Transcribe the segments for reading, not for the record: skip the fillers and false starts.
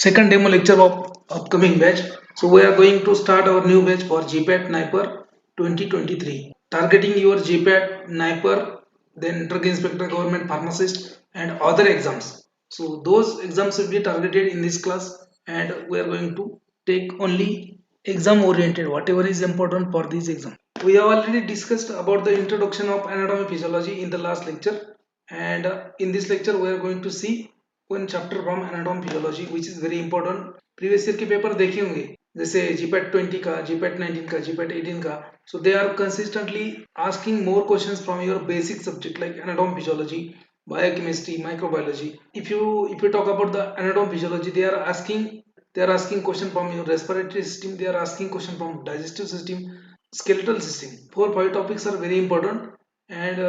second demo lecture of upcoming batch. So we are going to start our new batch for GPAT NIPER 2023. Targeting your GPAT NIPER, then Drug Inspector, Government Pharmacist, and other exams. So those exams will be targeted in this class, and we are going to take only exam oriented, whatever is important for this exam. We have already discussed about the introduction of anatomy physiology in the last lecture, and in this lecture we are going to see one chapter from anatomy physiology which is very important. Previous year के paper देखे होंगे जैसे GPAT 20 का, GPAT 19 का, GPAT 18 का. So they are consistently asking more questions from your basic subject like anatomy physiology, biochemistry, microbiology. If you talk about the anatomy physiology, they are asking question from your respiratory system, they are asking question from digestive system, skeletal system. 4-5 topics are very important, and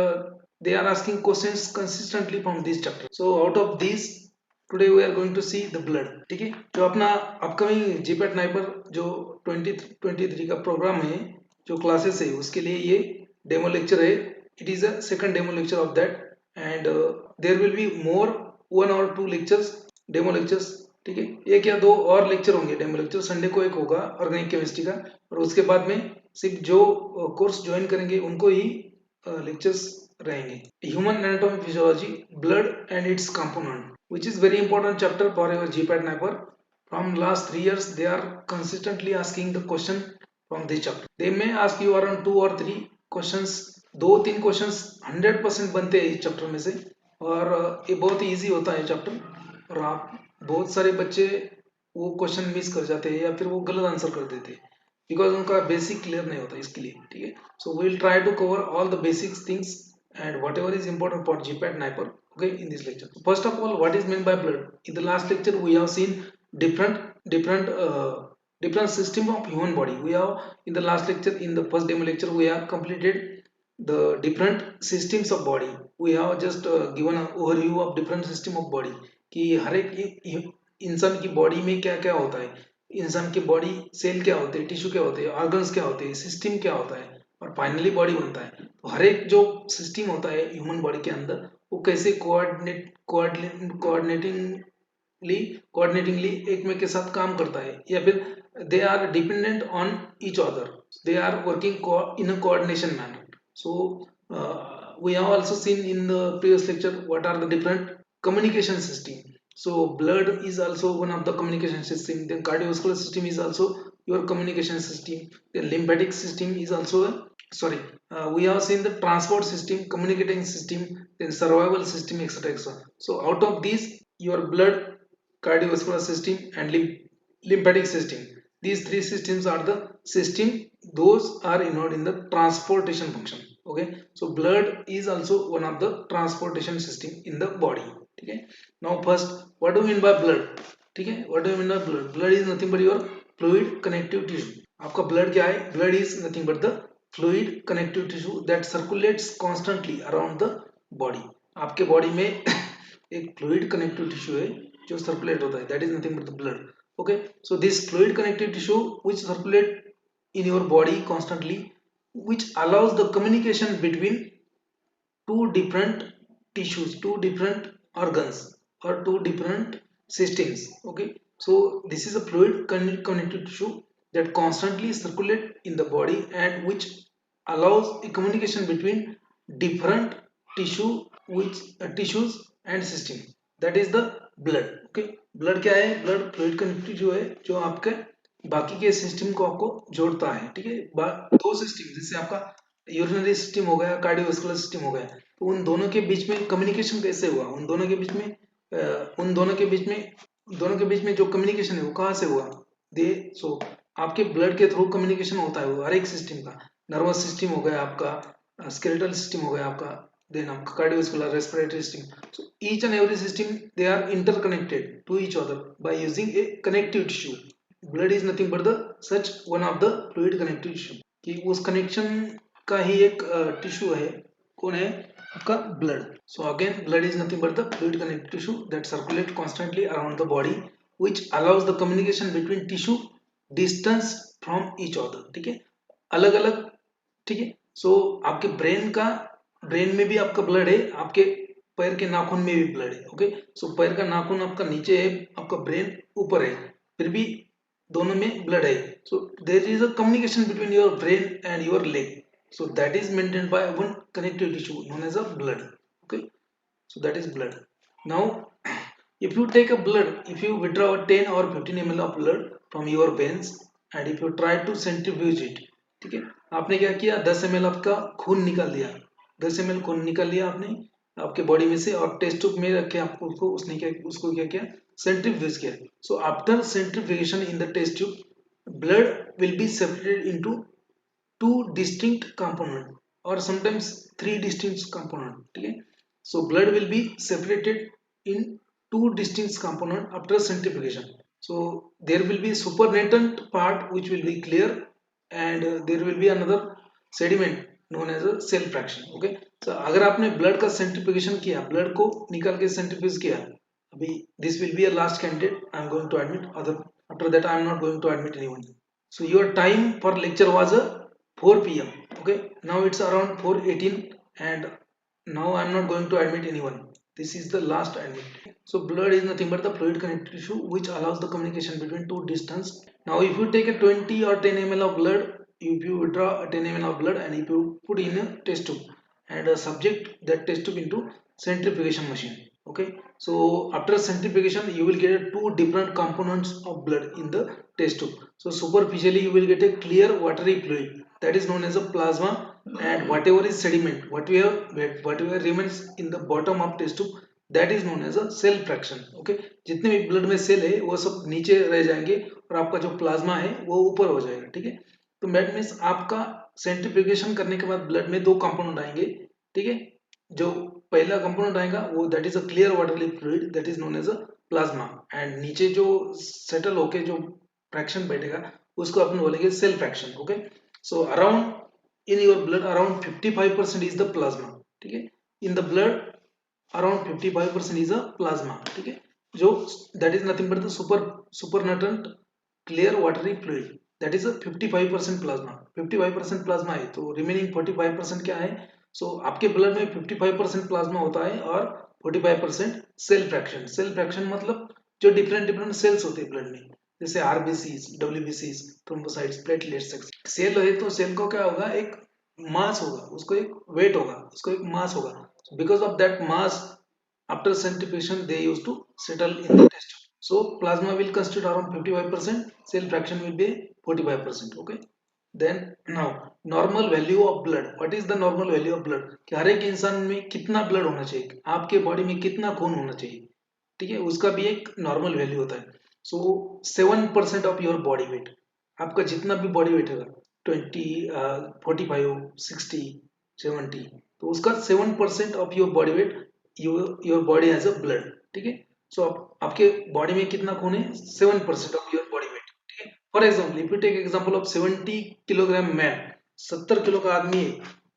they are asking questions consistently from this chapter. So out of these, today we are going to see the blood. ठीक है, जो अपना upcoming GPAT NIPER जो 2023 का programme है, जो classes है, उसके लिए ये डेमो लेक्चर है. It is a second demo lecture of that, and there will be more 1 or 2 lectures, demo lectures. ठीक है, एक या दो और लेक्चर होंगे डेमो लेक्चर. संडे को एक होगा ऑर्गेनिक केमिस्ट्री का, और उसके बाद में सिर्फ जो कोर्स ज्वाइन करेंगे उनको ही लेक्चर्स रहेंगे. Human anatomy physiology, blood and it's component, which is very important chapter for your GPAT NIPER. From last 3 years, they are consistently asking the question from this chapter. They may ask you around 2 or 3 questions. 2-3 questions 100% बनते हैं इस chapter में से, और ये बहुत ही easy होता है चैप्टर. और आप बहुत सारे बच्चे वो क्वेश्चन मिस कर जाते हैं या फिर वो गलत आंसर कर देते हैं बिकॉज उनका बेसिक क्लियर नहीं होता इसके लिए. ठीक है, so we will try to cover all the basic things and whatever is important for GPAT NIPER, okay, in this lecture. First of all, what is meant by blood? In the last lecture we have seen different system of human body. We have, in the last lecture, in the first demo lecture, we have completed the different systems of body. We have just given an overview of different system of body, कि हर एक इंसान की body में क्या क्या होता है, इंसान की बॉडी सेल क्या होते हैं, टिश्यू क्या होते हैं, ऑर्गन्स क्या होते हैं, सिस्टम क्या होता है, और फाइनली बॉडी बनता है. तो हर एक जो सिस्टम होता है ह्यूमन बॉडी के अंदर, वो कैसे कोऑर्डिनेटिंगली एक में के साथ काम करता है, या फिर they are dependent on each other, they are working in a coordination manner. So we have also seen in the previous lecture what are the different communication system. So blood is also one of the communication system, then cardiovascular system is also your communication system, then lymphatic system is also a, sorry, we have seen the transport system, communicating system, then survival system, etc, etc. So out of these, your blood, cardiovascular system, and lymphatic system, these three systems are the system, those are involved in the transportation function. Okay, so blood is also one of the transportation system in the body. Okay, now first, what do you mean by blood? ठीक है, what do you mean by blood? Blood is nothing but your fluid connective tissue. आपका blood क्या है? Blood is nothing but the fluid connective tissue that circulates constantly around the body. आपके body में एक fluid connective tissue है जो circulate होता है, that is nothing but the blood. Okay, so this fluid connective tissue which circulate in your body constantly, which allows the communication between two different tissues, two different organs, or two different systems. Okay, so this is a fluid connective tissue that constantly circulate in the body and which allows a communication between different tissues and system, that is the blood. Okay, blood क्या है? blood fluid connective tissue है जो आपके बाकी के system को आपको जोड़ता है. ठीक है, दो सिस्टम, जैसे आपका यूरिनरी सिस्टम हो गया, कार्डियोवास्कुलर सिस्टम हो गया, तो उन दोनों के बीच में कम्युनिकेशन कैसे हुआ, उन दोनों के बीच में जो कम्युनिकेशन है वो कहाँ से हुआ? दे सो आपके ब्लड के थ्रू कम्युनिकेशन होता है वो हर एक सिस्टम का. नर्वस सिस्टम हो गया आपका, स्केलेटल सिस्टम हो गया आपका, देन आपका cardiovascular, respiratory system. So each and every system, they are interconnected to each other by using a connective tissue. Blood is nothing but the such one of the fluid connective tissue, कि उस connection का ही एक tissue है. कौन है? आपका blood. So again, blood is nothing but the fluid connective tissue that circulate constantly around the body, which allows the communication between tissue distance from each other. ठीक है, अलग अलग. ठीक है, सो आपके ब्रेन में भी आपका ब्लड है, आपके पैर के नाखून में भी ब्लड है। ओके, सो पैर का नाखून आपका नीचे है, आपका ब्रेन ऊपर है, फिर भी दोनों में ब्लड है। So there is a communication between your brain and your leg, so that is maintained by one connective tissue known as a blood. Okay, so that is blood. Now if you take a blood, if you withdraw 10 or 15 ml of blood from your veins and if you try to centrifuge it, ठीक है, आपने क्या किया, 10 ml आपका खून निकाल दिया, 10 ml खून निकाल लिया आपने आपके बॉडी में से और टेस्ट ट्यूब में रख के आपको उसको क्या किया, सेंट्रीफ्यूज किया। So after centrifugation in the test tube blood will be separated into two distinct component or sometimes three distinct component, ठीक है। So blood will be separated in two distinct component after centrifugation. So there will be supernatant part which will be clear and there will be another sediment known as a cell fraction. Okay, so अगर आपने blood का centrifugation किया, blood को निकाल के centrifuge किया, अभी this will be a last candidate I am going to admit, other after that I am not going to admit anyone. So your time for lecture was a 4 p.m. Okay, now it's around 4:18 and now I'm not going to admit anyone. This is the last admit. So blood is nothing but the fluid connective tissue which allows the communication between two distance. Now if you take a 20 or 10 ml of blood, if you withdraw a 10 ml of blood and if you put in a test tube and subject that test tube into centrifugation machine. Okay, so after centrifugation you will get two different components of blood in the test tube. So superficially you will get a clear watery fluid that is known as a plasma, and whatever is sediment, whatever remains in the bottom of test tube, that is known as a cell fraction. Okay, जितने भी blood में cell है वो सब नीचे रह जाएंगे और आपका जो प्लाज्मा है वो ऊपर हो जाएगा। ठीक है, तो दैट मीन्स आपका सेंट्रीफ्यूगेशन करने के बाद ब्लड में दो कंपोनेंट आएंगे। ठीक है, जो पहला कंपोनेंट आएगा वो that is a clear watery fluid that is known as a plasma, and नीचे जो सेटल होके जो फ्रैक्शन बैठेगा उसको अपन बोलेंगे cell fraction. Okay, so around in your blood around 55% is the plasma. ठीक है, in the blood around 55% is a plasma. ठीक है, जो that is nothing but the supernatant clear watery fluid that is a 55% plasma. 55% plasma है तो remaining 45% क्या है। सो आपके ब्लड में 55% प्लाज्मा होता है और 45% सेल फ्रैक्शन। सेल फ्रैक्शन मतलब जो डिफरेंट डिफरेंट सेल्स होते हैं ब्लड में, जैसे आरबीसीज, डब्ल्यूबीसीज, थ्रोम्बोसाइट्स, प्लेटलेट्स। सेल है तो सेल को क्या होगा, एक मास होगा, उसको एक वेट होगा, उसको एक मास होगा। Because of that mass after centrifugation they used to settle in the test tube. So plasma will constitute around 55%, cell fraction will be 45%. Okay, then now normal value of blood. What is the normal value of blood? कि हर एक इंसान में कितना blood होना चाहिए, आपके body में कितना खून होना चाहिए। ठीक है, उसका भी एक नॉर्मल वैल्यू होता है। सो 7% ऑफ योर बॉडी वेट, आपका जितना भी बॉडी वेट होगा 20, 45, 60, 70, तो उसका 7% of your body weight your body has a blood. ठीक है, सो आपके बॉडी में कितना खून है, 7% ऑफ योर बॉडी वेट। ठीक है, for example if you take example of 70 kilogram man, 70 kilo का आदमी है।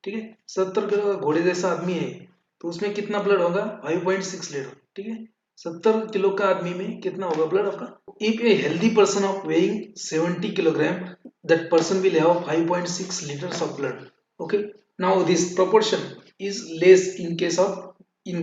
ठीक है, 70 किलो का घोड़े जैसा आदमी है तो उसमें कितना ब्लड होगा, 5.6 लीटर। ठीक है, 70 किलो का आदमी में कितना होगा ब्लड आपका। If a healthy person of weighing 70 kilogram, that person will have 5.6 litres of blood. Okay, now this proportion is less in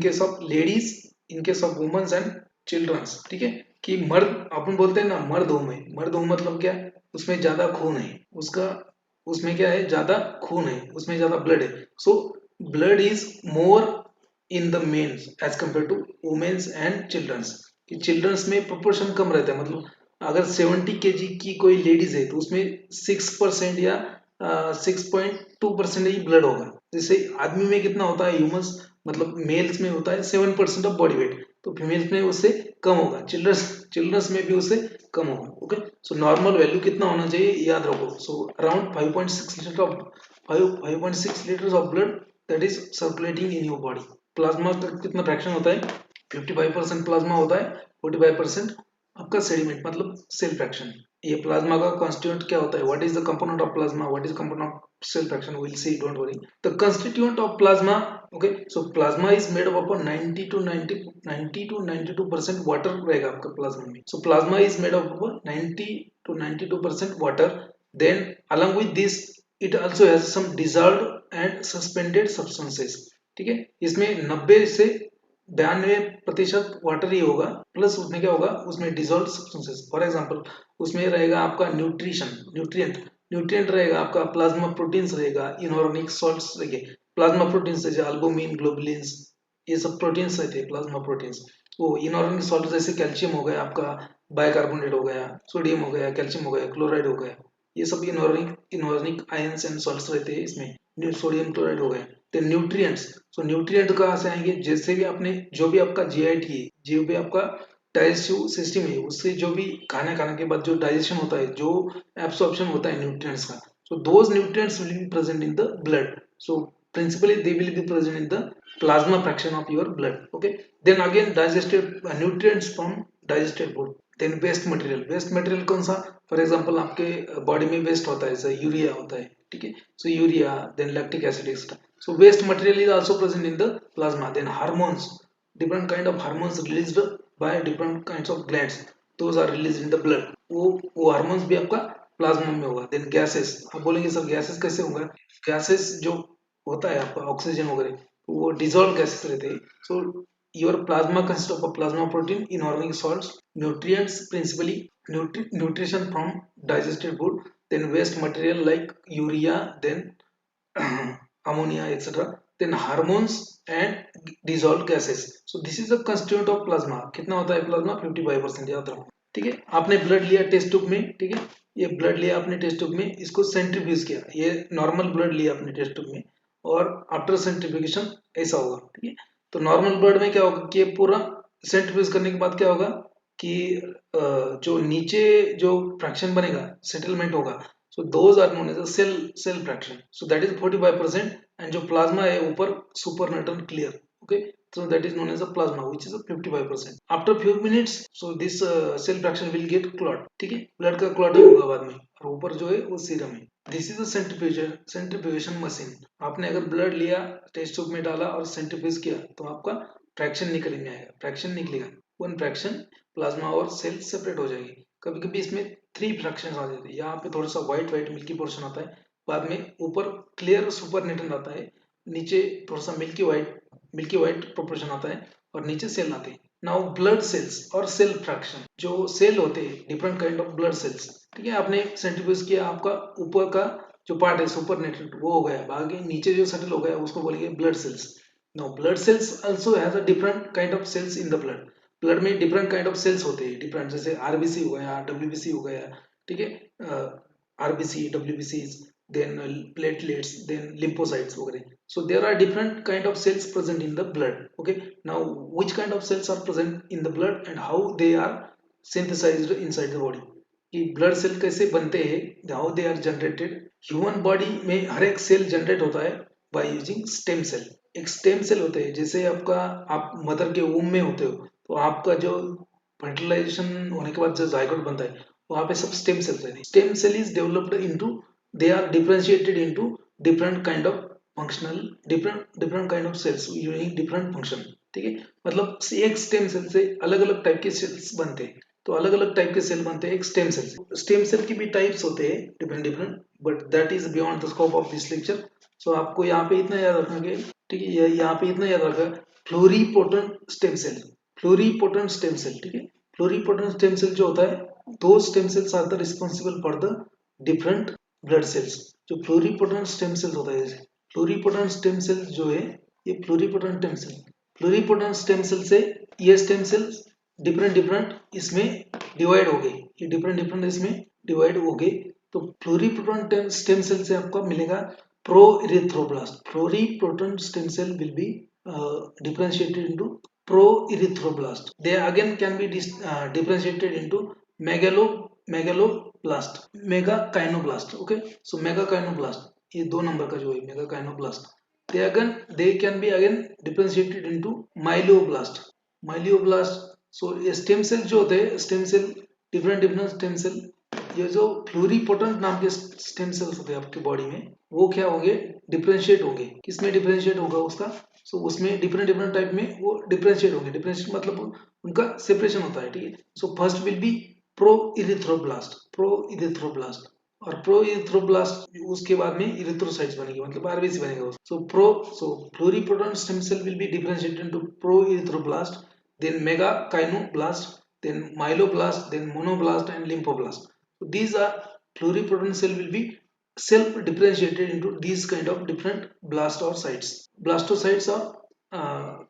case of ladies, in case of womens and childrens. ठीक है, कि मर्द अपन बोलते हैं ना मर्द home है, मर्द होम मतलब क्या है, उसमें ज्यादा खून है, उसका उसमें क्या है, ज्यादा खून है, उसमें ज्यादा ब्लड है। So blood is more in the mens as compare to womens and childrens. कि चिल्ड्रंस में प्रोपोर्शन कम रहता है, मतलब अगर 70 केजी की कोई लेडीज है तो उसमें 6% या 6.2% ही ब्लड होगा। जैसे आदमी में कितना होता है, ह्यूमंस मतलब मेल्स में होता है 7% ऑफ बॉडी वेट, तो फीमेल्स में उससे कम होगा, चिल्ड्रंस में भी उससे कम होगा। ओके, सो नॉर्मल वैल्यू कितना होना चाहिए याद रखो। So around 5.6 litres of blood that is circulating in your body. Plasma का कितना फ्रैक्शन होता है, 55% प्लाज्मा होता है, 45% आपका सेडिमेंट मतलब सेल फ्रैक्शन। ये प्लाज्मा का कॉन्स्टिट्यूएंट क्या होता है, what is the component of plasma, what is component of cell fraction, we will see, don't worry. The constituent of plasma, okay, so plasma is made up of 90 to 92% water रहेगा आपका plasma में। So plasma is made up of 90 to 92% water, then along with this it also has some dissolved and suspended substances। ठीक है, इसमें 90 से 92% water ही होगा, plus उसमें क्या होगा, उसमें डिजोल्व सब्सटेंसेस। फॉर एग्जांपल उसमें रहेगा आपका न्यूट्रिएंट रहेगा आपका, प्लाज्मा प्रोटीन्स रहेगा, इनऑर्गेनिक सॉल्ट्स रहेंगे। प्लाज्मा प्रोटीन्स जैसे अल्बुमिन, ग्लोबुलिन्स, ये सब प्रोटीन्स रहते हैं प्लाज्मा प्रोटीन्स। वो इनऑर्गेनिक सॉल्ट जैसे कैल्शियम हो गया आपका, बाइकार्बोनेट हो गया, सोडियम हो गया, कैल्शियम हो गया, क्लोराइड हो गया, ये सब इनऑर्गेनिक आयंस एंड सॉल्ट्स रहते हैं इसमें। सोडियम क्लोराइड हो गया। तो न्यूट्रिएंट्स, सो न्यूट्रिएंट कहाँ से आएंगे, जैसे भी आपने जो भी आपका जीआईटी है, जो भी आपका डाइजेस्टिव सिस्टम है, उससे जो भी खाना खाने के बाद जो डाइजेशन होता है, जो एब्सॉर्प्शन होता है न्यूट्रिएंट्स का, so those nutrients will be present in the blood. So principally they will be present in the plasma fraction of your blood. Okay, then again digested nutrients from digested food. Then waste material कौन सा, for example आपके body में waste होता है, जैसे urea होता है, ठीक है, so urea, then lactic acid etcetera. So waste material is also present in the plasma. Then hormones, different kind of hormones released by different kinds of glands, those are released in the blood. वो hormones भी आपका plasma में होगा। Then gases, आप बोलेंगे sir gases कैसे होगा, gases जो होता है आपका ऑक्सीजन वगैरह, वो डिजोल्व गैसेस रहते हैं। So your plasma consist of plasma protein, inorganic salts, nutrients principally nutrition from digested food, then waste material like urea, then ammonia, etc. Then hormones and dissolved gases. So this is the constituent of plasma. कितना होता है plasma, 55% याद रखो, ठीक है। आपने blood लिया test tube में, ठीक है, ये ब्लड लिया आपने टेस्ट ट्यूब में, इसको सेंट्रीफ्यूज किया, ये नॉर्मल ब्लड लिया आपने टेस्ट ट्यूब में, और आफ्टर सेंट्रीफ्यूगेशन ऐसा होगा, ठीक है। तो नॉर्मल ब्लड में क्या होगा कि पूरा सेंट्रीफ्यूज करने के बाद क्या होगा कि जो नीचे जो फ्रैक्शन बनेगा, सेटलमेंट होगा, so those are known as a cell fraction, so that is 45%, and जो प्लाज्मा है ऊपर सुपरनेटल clear, okay, so that is known as a plasma which is a 55%. After few minutes, so this cell fraction will get clot, ठीक है, blood का clotting होगा बाद में, और ऊपर जो है वो सीरम है। This is a centrifugation machine. आपने अगर ब्लड लिया, टेस्ट ट्यूब में डाला और सेंट्रीफ्यूज किया, तो आपका फ्रैक्शन निकल में आएगा, फ्रैक्शन निकलेगा, वन फ्रैक्शन प्लाज्मा और सेल सेपरेट हो जाएगी। कभी कभी इसमें 3 फ्रैक्शंस आ जाते हैं, यहाँ पे थोड़ा सा व्हाइट मिल्की पोर्शन आता है, बाद में ऊपर क्लियर सुपरनेटल आता है, नीचे थोड़ा सा मिल्की व्हाइट प्रोपोर्शन आता है, और नीचे सेल आते हैं। नाउ ब्लड सेल्स और सेल फ्रैक्शन, जो सेल होते हैं different kind of blood cells, ठीक है, आपने सेंट्रीफ्यूज किया, आपका ऊपर का जो पार्ट है सुपरनेटल वो हो गया, बाकी नीचे जो सेटल हो गया उसको बोलेंगे blood cells. Now blood cells also has a different kind of cells in the blood. Blood में डिफरेंट काइंड ऑफ सेल्स होते हैं, डिफरेंट, जैसे आरबीसी हो गया, डब्ल्यूबीसी हो गया, ठीक है, RBC, WBC, then platelets, then lymphocytes वगैरह। So there are different kind of cells present in the blood. Okay, now which kind of cells are present in the blood and how they are synthesized inside the body? कि blood cell कैसे बनते हैं, how they are generated. Human body में हर एक cell generate होता है by using stem cell. एक स्टेम सेल होते हैं, जैसे आपका, आप मदर के वूम में होते हो, तो आपका जो फर्टिलाइजेशन होने के बाद जो जायगोट बनता है, वहाँ पे सब स्टेम सेल्स रहते हैं। Stem cell is developed into, they are differentiated into different kind of functional, different kind of cells using different function, ठीक है। मतलब एक स्टेम सेल से अलग अलग टाइप के सेल्स बनते हैं, तो अलग अलग टाइप के सेल बनते हैं एक स्टेम सेल से। स्टेम सेल की भी टाइप्स होते हैं different, but that is beyond the scope of this lecture. So आपको यहाँ पे इतना याद रखना कि, ठीक है, यहाँ पे इतना याद रखा, pluripotent stem cell, pluripotent stem cell, ठीक है। फ्लोरीपोटेंट स्टेम सेल जो होता है, those stem cells are the responsible for the different blood cells. जो फ्लोरीपोटेंट स्टेम सेल्स होता है, जैसे फ्लोरीपोटेंट स्टेम सेल जो है, ये फ्लोरीपोटेंट स्टेम सेल से ये स्टेम सेल्स डिफरेंट इसमें डिवाइड हो गए, ये डिफरेंट इसमें डिवाइड हो गए। तो फ्लोरीपोटेंट स्टेम सेल से आपको मिलेगा pro erythroblast. Pluripotent stem cell will be differentiated into pro-erythroblast. They again can be differentiated into megaloblast, megakinoblast. Okay, so megakinoblast, ये 2 नंबर का जो है megakinoblast, they can be again differentiated into myeloblast. So ये stem cell जो होते हैं, stem cell different stem cell, ये जो फ्लोरीपोटेंट नाम के स्टेम सेल्स होते हैं आपके बॉडी में, वो क्या होंगे, डिफरेंशिएट होंगे। किसमें डिफरेंशिएट होगा उसका, सो उसमें डिफरेंट टाइप में वो डिफरेंशिएट होंगे। डिफरेंशिएट मतलब उनका सेपरेशन होता है, ठीक है। So first will be pro erythroblast, और प्रो इरिथ्रोब्लास्ट उसके बाद में इरिथ्रोसाइट्स बनेगी, मतलब आरबीसी बनेगा। So pluripotent stem cell will be differentiated into pro erythroblast, then megakaryoblast, then myeloblast, then monoblast and lymphoblast. So these are pluripotent cell will be self differentiated into these kind of different blastocytes, blastocytes or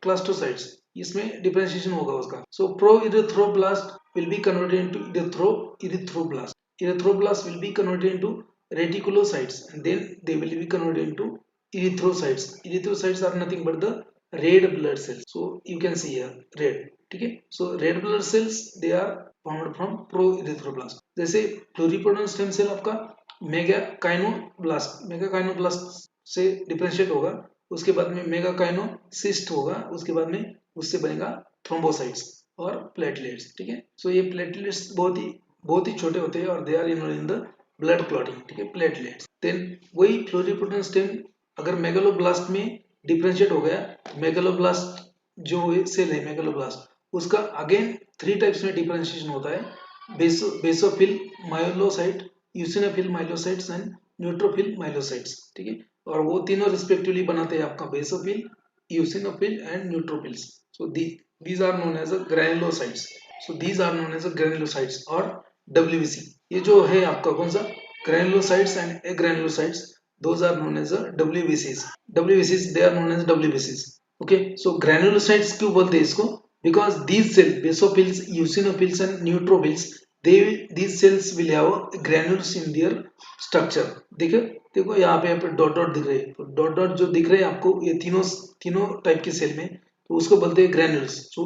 clustocytes, इसमें differentiation होगा उसका। So pro erythroblast will be converted into erythroblast, erythroblast will be converted into reticulocytes, and then they will be converted into erythrocytes. Erythrocytes are nothing but the red blood cells, so you can see here red, ठीक है। So red blood cells they are found from pro erythroblast. जैसे pluripotent stem cell आपका megakaryoblast से differentiate होगा, उसके बाद में मेगाकाइनोसिस्ट होगा, उसके बाद में उससे बनेगा थ्रोम्बोसाइट्स और प्लेटलेट्स, ठीक है। सो ये प्लेटलेट्स बहुत ही छोटे होते हैं और they are involve in the blood clotting, ठीक है, प्लेटलेट्स। देन वही प्लूरिपोटेंट स्टेम अगर मेगालोब्लास्ट में डिफरेंशिएट हो गया, मेगालोब्लास्ट जो सेल है मेगालोब्लास्ट, उसका अगेन 3 टाइप्स में डिफरेंशिएशन होता है, basophil myelocyte, eosinophil myelocytes and neutrophil myelocytes, ठीक है। और वो तीनों रिस्पेक्टिवली बनाते हैं आपका basophil, eosinophil and neutrophils. So these are known as a granulocytes. So these are known as a granulocytes or WBC। ये जो है आपका कौन सा granulocytes and agranulocytes, those are known as a WBCs। WBCs they are known as WBCs। okay, so granulocytes क्यों बोलते हैं इसको, because these cells basophils, eosinophils and neutrophils, these cells will have granules in their structure। देखो देखो यहाँ पे dot dot दिख रहे हैं, तो डॉट डॉट जो दिख रहे हैं आपको ये तीनों तीनों टाइप के सेल में, तो उसको बोलते हैं granules. So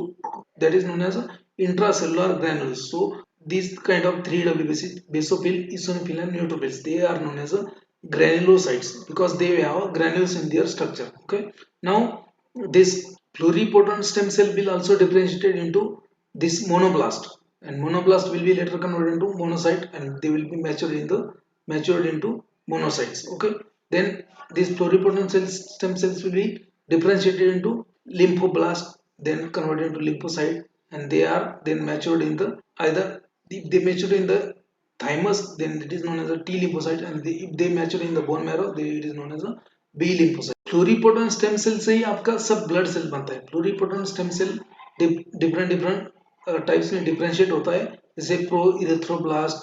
that is known as intracellular granules. So these kind of 3 WBC, basophil, eosinophil and neutrophils, they are known as granulocytes because they have granules in their structure। okay, now this pluripotent stem cell will also differentiated into this monoblast, and monoblast will be later converted into monocyte and they will be matured into monocytes। okay, then these pluripotent stem cells will be differentiated into lymphoblast, then converted into lymphocyte, and they are then matured in the either if they mature in the thymus, then it is known as a T lymphocyte, and if they mature in the bone marrow, then it is known as a B lymphocyte। Pluripotent stem cell से ही आपका सब blood cell बनता है। Pluripotent stem cell different different types में differentiate होता है, जैसे pro erythroblast,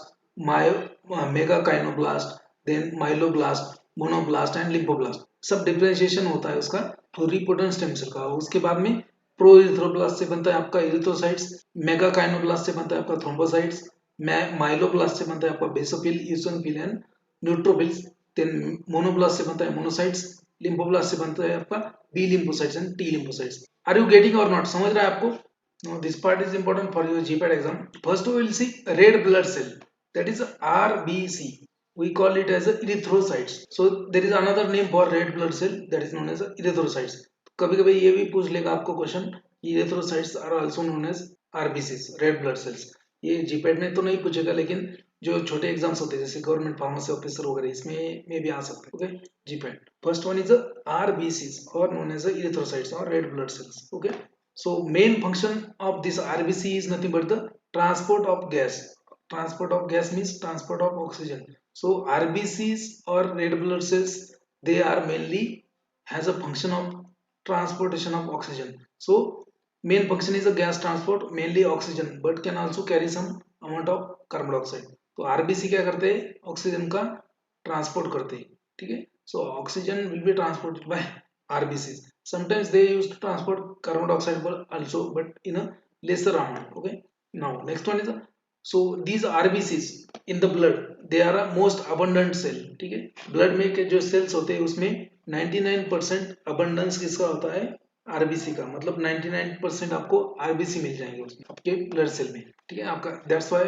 megakaryoblast, then myeloblast, monoblast and lymphoblast, सब डिफरेंशिएशन होता है उसका प्लूरिपोटेंट स्टेम सेल का। उसके बाद में प्रो इरिथ्रोब्लास्ट से बनता है आपका इरिथ्रोसाइट्स, मेगाकाइनोब्लास्ट से बनता है आपका थ्रोम्बोसाइट्स, माइलोब्लास्ट से बनता है आपका basophil, eosinophil and neutrophils, then monoblast से बनता है मोनोसाइट्स, लिम्फोब्लास्ट से बनता है आपका B lymphocytes and T lymphocytes. Are you getting और नॉट, समझ रहा है आपको? Now this part is important for your GPAT exam. First we will see red blood cell, that is RBC. We call it as erythrocytes. So there is another name for red blood cell, that is known as erythrocytes। कभी कभी ये भी पूछ लेगा आपको question, erythrocytes are also known as RBCs, red blood cells। ये GPAT में तो नहीं पूछेगा, लेकिन जो छोटे एग्जाम्स होते हैं जैसे गवर्नमेंट फार्मेसी ऑफिसर वगैरह, इसमें में भी आ सकते हैं। Okay, GPAT first one is RBCs और known as erythrocytes or red blood cells। Okay, so main function of this RBC is nothing but the transport of gas। Transport of gas means transport of oxygen। So RBCs or red blood cells, they are mainly has a function of transportation of oxygen। So main function is a gas transport, mainly oxygen, but can also carry some amount of carbon dioxide। तो RBC क्या करते हैं, oxygen का transport करते हैं, ठीक है। So oxygen will be transported by RBCs। Sometimes they used to transport carbon dioxide also, but in a lesser amount। okay, now next one is so these RBCs in the blood, they are a most abundant cell। ठीक है, blood में के जो sales होते हैं उसमें 99% abundance किसका होता है, आरबीसी का। मतलब 99% आपको आरबीसी मिल जाएंगे उसमें आपके ब्लड सेल में, ठीक है। आपका दैट्स व्हाई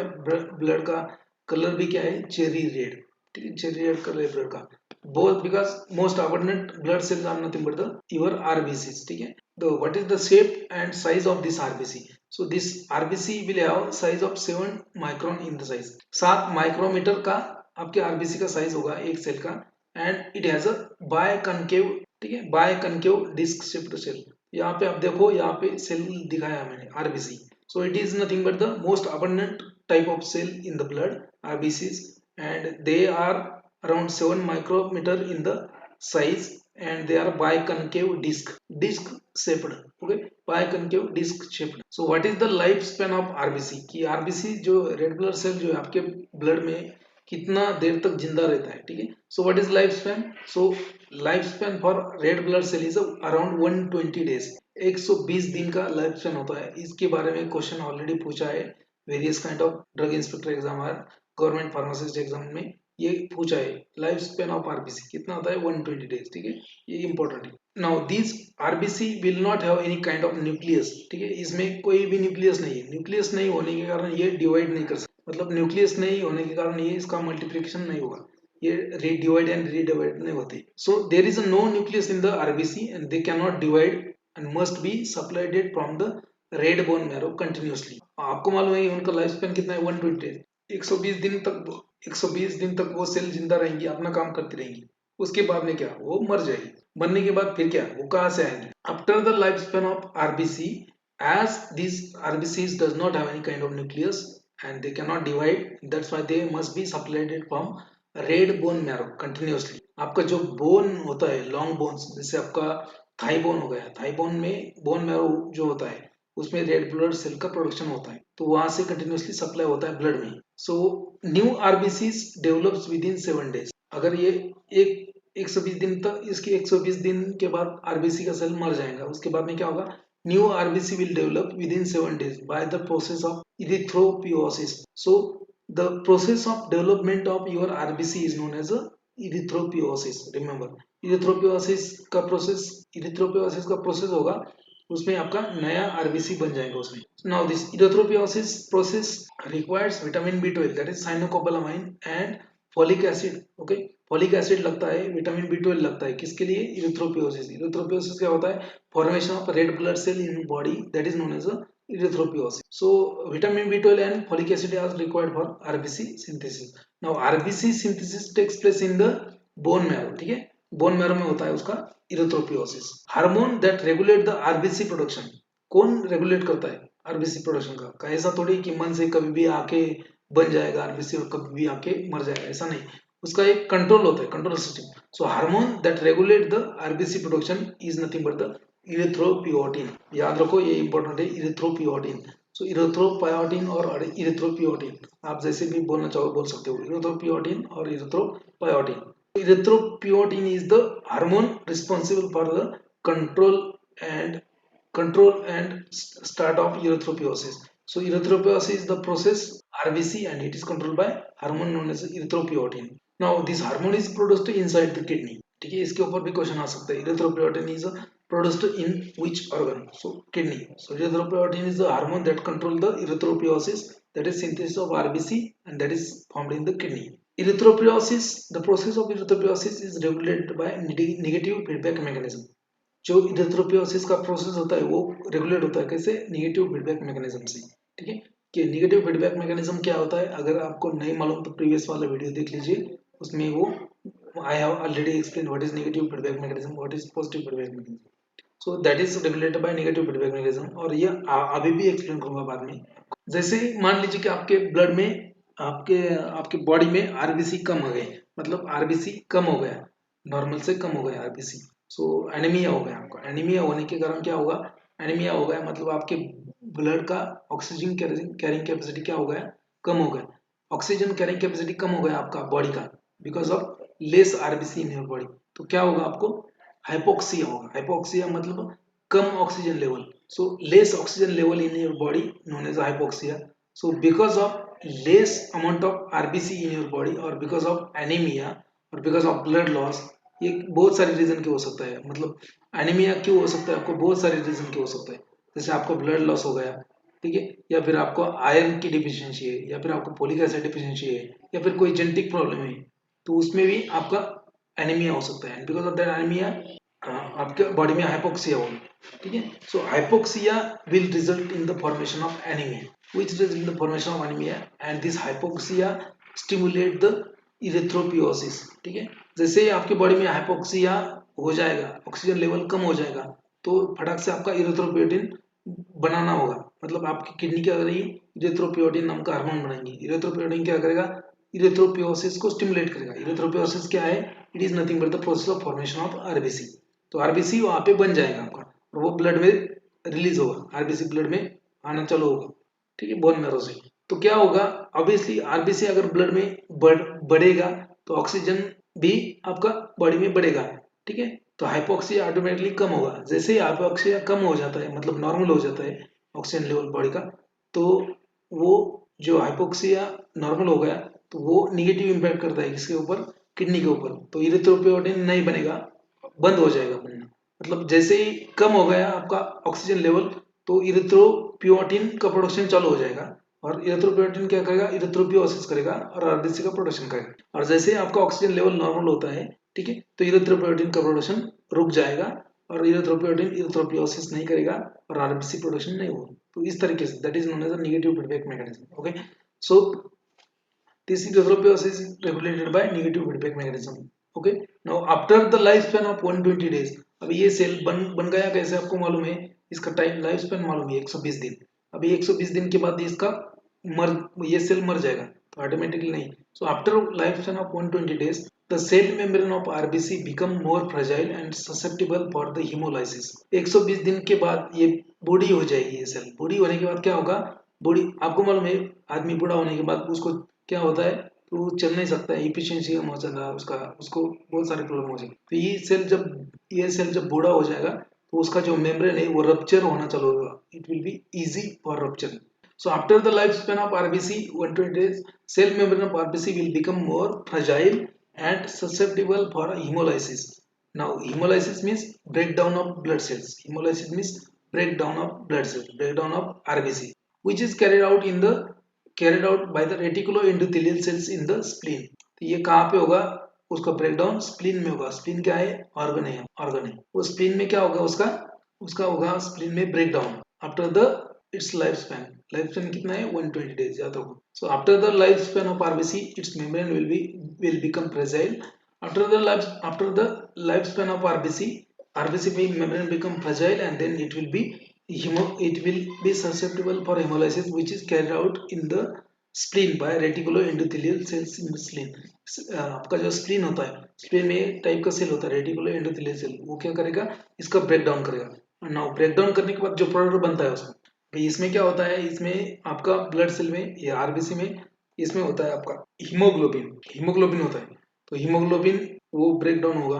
ब्लड का कलर भी क्या है, चेरी रेड, ठीक है, चेरी रेड कलर है ब्लड का, both because most abundant blood cells are nothing but the your RBCs। ठीक है, the what is the shape and size of this RBC? So this RBC will have size of 7 micron in the size। 7 micrometer का आपके RBC का size होगा एक cell का, and it has a बायकनकेव, ठीक है, बायकनकेव डिस्क शेप्ड सेल। यहाँ पे आप देखो, यहाँ पे सेल दिखाया मैंने RBC। So it is nothing but the most abundant type of cell in the blood, RBCs, and they are around 7 micrometer in the size, and they are biconcave disc shaped. Okay, biconcave disc shaped. So what is the lifespan of RBC? कि RBC जो red blood cell जो है आपके blood में कितना देर तक जिंदा रहता है, ठीक है. So what is life span? So life span for red blood cell is around 120 days. 120 दिन का लाइफ स्पैन होता है. इसके बारे में क्वेश्चन ऑलरेडी पूछा है various kind of drug inspector exam और गवर्नमेंट फार्मासिस्ट एग्जाम में ये पूछा है. लाइफ स्पैन ऑफ आरबीसी कितना होता है? 120 डेज. ठीक है, ये इंपॉर्टेंट है. Now this RBC will not have any kind of nucleus. ठीक है, इसमें कोई भी न्यूक्लियस नहीं है. न्यूक्लियस नहीं होने के कारण ये डिवाइड नहीं कर सकता. मतलब न्यूक्लियस नहीं होने के कारण ये इसका मल्टीप्लिकेशन नहीं होगा. ये रीडिवाइड एंड रीडिवाइड नहीं होती. So there is no nucleus in the RBC and they can not divide and must be supplemented from the red bone marrow continuously. आपको मालूम है उनका लाइफ स्पैन कितना है? 120 डेज. 120 दिन तक 120 दिन तक वो सेल जिंदा रहेंगी, अपना काम करती रहेंगी. उसके बाद में क्या? वो मर जाएगी. मरने के बाद फिर क्या? वो कहाँ से आएंगे? After the life span of RBC, as these RBCs does not have any kind of nucleus and they cannot divide, that's why they must be supplemented from red bone marrow continuously. आपका जो bone होता है, long bones, जैसे आपका thigh bone हो गया, thigh bone में bone marrow जो होता है उसमें रेड ब्लड सेल का प्रोडक्शन होता है, तो वहां से कंटिन्यूसली सप्लाई होता है ब्लड में. So new RBCs develops with in 7 days. अगर ये एक 120 दिन तक, इसके 120 दिन के बाद आरबीसी का सेल मर जाएगा. उसके बाद में क्या होगा? New RBC will develop within 7 days by the process of erythropoiesis. So the process of development of your RBC is known as erythropoiesis. Remember, erythropoiesis का प्रोसेस होगा, उसमें आपका नया आरबीसी बन जाएगा उसमें. Now this erythropoiesis process requires vitamin B12, that is cyanocobalamin and folic acid. Okay, folic acid लगता है, विटामिन B12 लगता है. किसके लिए? इरिथ्रोपियोसिस. इरिथ्रोपियोसिस क्या होता है? Formation of red blood cell in body, that is known as erythropoiesis. So vitamin B12 and folic acid are required for RBC synthesis. Now RBC synthesis takes place in the bone marrow. ठीक है, bone marrow में होता है उसका erythropoiesis. Hormone that regulate the RBC production. कौन regulate करता है RBC production का? ऐसा थोड़ी कि मन से कभी भी आके बन जाएगा आरबीसी और कभी भी आके मर जाएगा, ऐसा नहीं. उसका एक कंट्रोल होता है, control system. So hormone that regulate the RBC production is nothing but the erythropoietin. याद रखो, ये इंपॉर्टेंट है, इरिथ्रोपियोटिन. सो इरिथ्रोपायोटिन और इरिथ्रोपियोटिन, आप जैसे भी बोलना चाहो बोल सकते हो, इरिथ्रोपियोटिन और इरिथ्रोपायोटिन. Erythropoietin is the hormone responsible for the control and start of erythropoiesis. So erythropoiesis is the process RBC and it is controlled by hormone known as erythropoietin. Now this hormone is produced inside the kidney. ठीक है, इसके ऊपर भी question आ सकता है. erythropoietin is produced in which organ? So kidney. So erythropoietin is the hormone that control the erythropoiesis, that is synthesis of RBC, and that is formed in the kidney. Erythropoiesis, the process of erythropoiesis is regulated by negative feedback mechanism. जो इरिथ्रोपियोसिस का process होता है वो regulate होता है कैसे? Negative feedback mechanism से. ठीक है, कि नेगेटिव फीडबैक मैकेनिज्म क्या होता है? अगर आपको नहीं मालूम तो प्रीवियस वाला वीडियो देख लीजिए, उसमें वो I have already explain what is negative feedback mechanism, what is positive feedback mechanism. So that is regulated by negative feedback mechanism. और ये अभी भी एक्सप्लेन करूंगा बाद में. जैसे मान लीजिए कि आपके ब्लड में, आपके आपके बॉडी में आरबीसी कम हो गए, मतलब आरबीसी कम हो गया, नॉर्मल से कम हो गया आरबीसी. सो एनीमिया हो गया आपका. एनीमिया होने के कारण क्या होगा? एनीमिया हो गया मतलब आपके ब्लड का ऑक्सीजन कैरिंग कैपेसिटी क्या हो गया? कम हो गया. ऑक्सीजन कैरिंग कैपेसिटी कम हो गया आपका बॉडी का because of less RBC in your body. तो क्या होगा आपको? हाइपोक्सिया होगा. हाइपोक्सिया मतलब कम oxygen level. So less oxygen level in your body known as hypoxia. So because of less amount of RBC in your body or because of anemia or because of blood loss, ये बहुत सारे reason क्यों हो सकता है. मतलब anaemia क्यों हो सकता है आपको? बहुत सारे रीजन क्यों हो सकता है. जैसे आपको ब्लड लॉस हो गया, ठीक है, या फिर आपको आयरन की डिफिशियंसी है, या फिर आपको फोलिक एसिड डिफिशियंसी है, या फिर कोई जेनेटिक प्रॉब्लम है, तो उसमें भी आपका एनीमिया हो सकता है. बिकॉज ऑफ दैट एनीमिया आपके बॉडी में हाइपोक्सिया होगी. ठीक है, so hypoxia will result in the formation of anaemia, which result in the formation of anaemia and this hypoxia stimulate the erythropoiesis. ठीक है, जैसे आपके बॉडी में हाइपोक्सिया हो जाएगा, ऑक्सीजन लेवल कम हो जाएगा, तो फटाक से आपका इरिथ्रोपोइटिन बनाना होगा. मतलब आपकी किडनी क्या करेगी? इरिथ्रोपोइटिन नाम का हार्मोन बनाएंगी. इरिथ्रोपोइटिन क्या करेगा? इरेथ्रोपोइसिस को स्टिमुलेट करेगा। इरेथ्रोपोइसिस क्या है? It is nothing but the process of formation of RBC. तो आरबीसी वहां पे बन जाएगा आपका और वो ब्लड में रिलीज होगा, आरबीसी ब्लड में आना चालू होगा, ठीक है, बोन मैरो से। तो क्या होगा, ऑब्वियसली आरबीसी अगर ब्लड में बढ़ेगा तो ऑक्सीजन भी आपका बॉडी में बढ़ेगा, ठीक है। तो हाइपोक्सिया ऑटोमेटिकली कम होगा। जैसे ही हाइपोक्सिया कम हो जाता है, मतलब नॉर्मल हो जाता है ऑक्सीजन लेवल बॉडी का, तो वो जो हाइपोक्सिया नॉर्मल हो गया तो वो निगेटिव इम्पैक्ट करता है किसके ऊपर? किडनी के ऊपर। तो इरिथ्रोपोइटिन नहीं बनेगा, बंद हो जाएगा बनना। मतलब जैसे ही कम हो गया आपका ऑक्सीजन लेवल तो इरिथ्रोपोइटिन का प्रोडक्शन चालू हो जाएगा और इरिथ्रोपोइटिन क्या करेगा? इरिथ्रोपोइसिस करेगा और आरबीसी का प्रोडक्शन करेगा। और जैसे ही आपका ऑक्सीजन लेवल नॉर्मल होता है, ठीक है, तो इरिथ्रोपोइटिन का प्रोडक्शन रुक जाएगा और इरिथ्रोपोइटिन इरिथ्रोपोइसिस नहीं करेगा और आरबीसी प्रोडक्शन नहीं होगा। तो इस तरीके से that is known as a negative feedback mechanism. Okay, so this erythropoiesis is regulated by negative feedback mechanism. Okay. Now after the lifespan of 120 days, अब ये सेल बन गया कैसे आपको मालूम है? इसका टाइम लाइफ स्पैन मालूम है 120 दिन। अभी 120 दिन के बाद इसका ये सेल मर जाएगा, तो ऑटोमेटिकली नहीं। So after life span of 120 days the cell membrane of RBC become more fragile and susceptible for the hemolysis. 120 दिन के बाद ये बूढ़ी हो जाएगी। ये सेल बूढ़ी होने के बाद क्या होगा? बूढ़ी, आपको मालूम है आदमी बूढ़ा होने के बाद उसको क्या होता है? तो वो चल नहीं सकता है, इफिशियंसी कम हो जाता है उसका, उसको बहुत सारे प्रॉब्लम हो जाएगी। तो ये सेल जब बूढ़ा हो जाएगा तो उसका जो मेम्ब्रेन है वो रप्चर होना चालू होगा। It will be easy for rupture. So after the lifespan of RBC 120 days, cell membrane of RBC will become more fragile and susceptible for hemolysis. Now hemolysis means breakdown of blood cells. Hemolysis means breakdown of blood cells, breakdown of RBC, which is carried out by the reticuloendothelial cells in the spleen. तो ये कहाँ पे होगा? उसका breakdown spleen में होगा। Spleen क्या है? ऑर्गन है, ऑर्गन है। वो स्प्लीन में क्या होगा? उसका उसका होगा स्प्लीन में breakdown after the its lifespan. Lifespan कितना है? 120 days याद रखो। So after the lifespan of RBC, its membrane will become fragile. After the lifespan of RBC membrane become fragile and then it will be susceptible for hemolysis, which is carried out in the spleen by reticuloendothelial cells in the spleen. आपका जो spleen होता है, spleen में type का cell होता है reticuloendothelial cell, वो क्या करेगा? इसका ब्रेकडाउन करेगा। नाउ ब्रेकडाउन करने के बाद जो प्रोडक्ट बनता है उसका, भाई इसमें क्या होता है? इसमें आपका ब्लड सेल में या आरबीसी में इसमें होता है आपका हीमोग्लोबिन होता है। तो हीमोग्लोबिन वो ब्रेक डाउन होगा,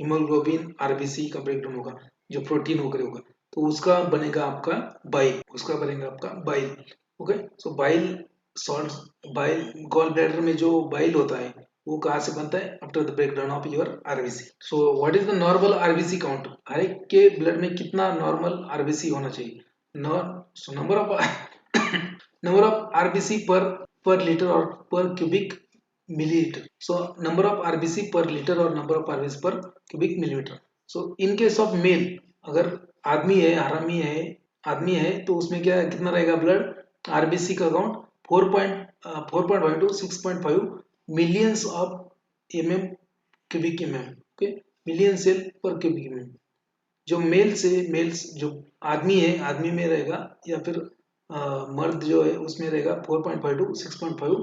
हीमोग्लोबिन आरबीसी का ब्रेक डाउन होगा, जो प्रोटीन होकर होगा, तो उसका बनेगा आपका बाइल। ओके, सो बाइल गॉल ब्लैडर में जो बाइल होता है वो कहाँ से बनता है? After the break down of your RBC. So what is the normal RBC count? हर एक के ब्लड में कितना नॉर्मल आरबीसी होना चाहिए? So number of RBC per liter or per cubic milliliter. So number of RBC per liter or number of RBC per cubic millimeter. So in case of male, अगर आदमी है तो उसमें क्या कितना रहेगा ब्लड? आरबीसी का account 4.5 to 6.5 millions of mm cubic mm. Okay, million cell पर क्यूबिक एमएम। जो मेल्स जो आदमी है, आदमी में रहेगा या फिर मर्द जो है उसमें रहेगा 4.5 to 6.5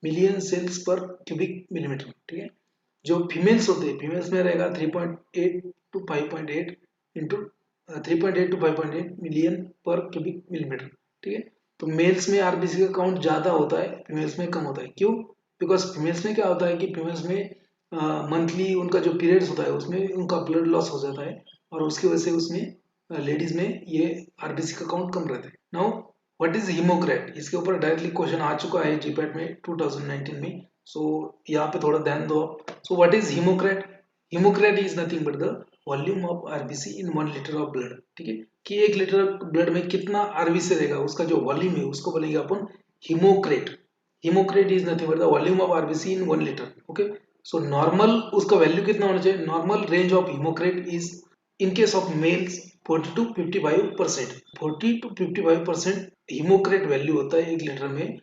मिलियन सेल्स पर क्यूबिक मिलीमीटर, ठीक है। जो फीमेल्स होते हैं, फीमेल्स में रहेगा 3.8 to 5.8 इंटू 3.8 to 5.8 मिलियन पर क्यूबिक मिलीमीटर, ठीक है। तो मेल्स में आरबीसी का काउंट ज्यादा होता है, फीमेल्स में कम होता है। क्यों? बिकॉज फीमेल्स में क्या होता है कि फीमेल्स में मंथली उनका जो पीरियड्स होता है उसमें उनका ब्लड लॉस हो जाता है और उसकी वजह से उसमें लेडीज में ये आरबीसी का काउंट कम रहता है। Now what is haematocrit? इसके ऊपर डायरेक्टली क्वेश्चन आ चुका है जीपैट में 2019 में। सो यहाँ पे थोड़ा ध्यान दो। So what is haematocrit? Haematocrit is nothing but the volume of RBC in 1 litre of blood, ठीक है। कि 1 लीटर ब्लड में कितना आरबीसी रहेगा, उसका जो वॉल्यूम है उसको बोलेंगे अपन haematocrit. Haematocrit is nothing but the volume of RBC in 1 litre. Okay, so normal उसका वैल्यू कितना होना चाहिए? Normal range of haematocrit is in case of males 40 to 55%। 40 to 55% haematocrit value होता है 1 लीटर में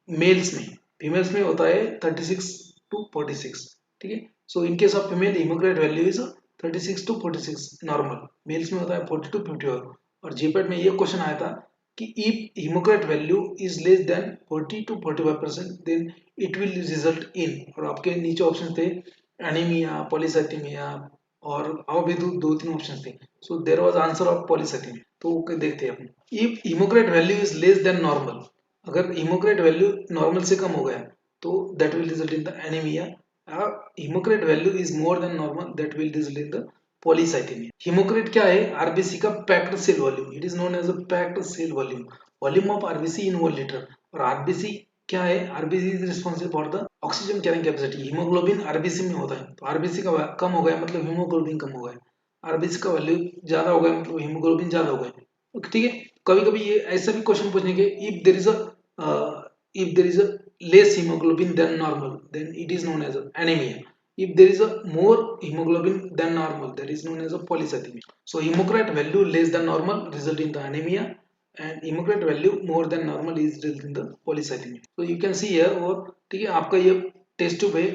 मेल्स में। फीमेल्स में होता है 36 to 46, ठीक है। So in case of female haematocrit value is 36 to 46 normal, males में होता है 40 to 55। और जीपेट में ये क्वेश्चन आया था कि if hematocrit value is less than 40 to 45% then it will result in, और आपके नीचे ऑप्शन थे एनीमिया, पॉलीसाइथेमिया और और भी दो तीन ऑप्शन थे. So there was answer of polycythaemia. तो देखते हैं अपन. If hematocrit value is less than normal, अगर hematocrit वैल्यू नॉर्मल से कम हो गया तो that will result in the anaemia. hematocrit value is more than normal, that will result in the polycythaemia. Haematocrit क्या है? आरबीसी का packed cell volume. It is known as a packed cell volume, volume of RBC in 1 litre. और RBC क्या है? RBC is responsible for the oxygen carrying capacity. Haemoglobin RBC में होता है, तो आरबीसी का कम हो गया मतलब हीमोग्लोबिन कम हो गया. आरबीसी का वैल्यू ज्यादा हो गया मतलब हीमोग्लोबिन ज्यादा हो गया. ठीक है. कभी कभी ये ऐसा भी क्वेश्चन पूछेंगे, if there is a less hemoglobin than normal then it is known as anemia. If there is a more hemoglobin than normal, that is known as a polycythemia. So hematocrit value less than normal result in the anemia, and hematocrit value more than normal is result in the polycythemia. So you can see here. और ठीक है, आपका ये test tube है,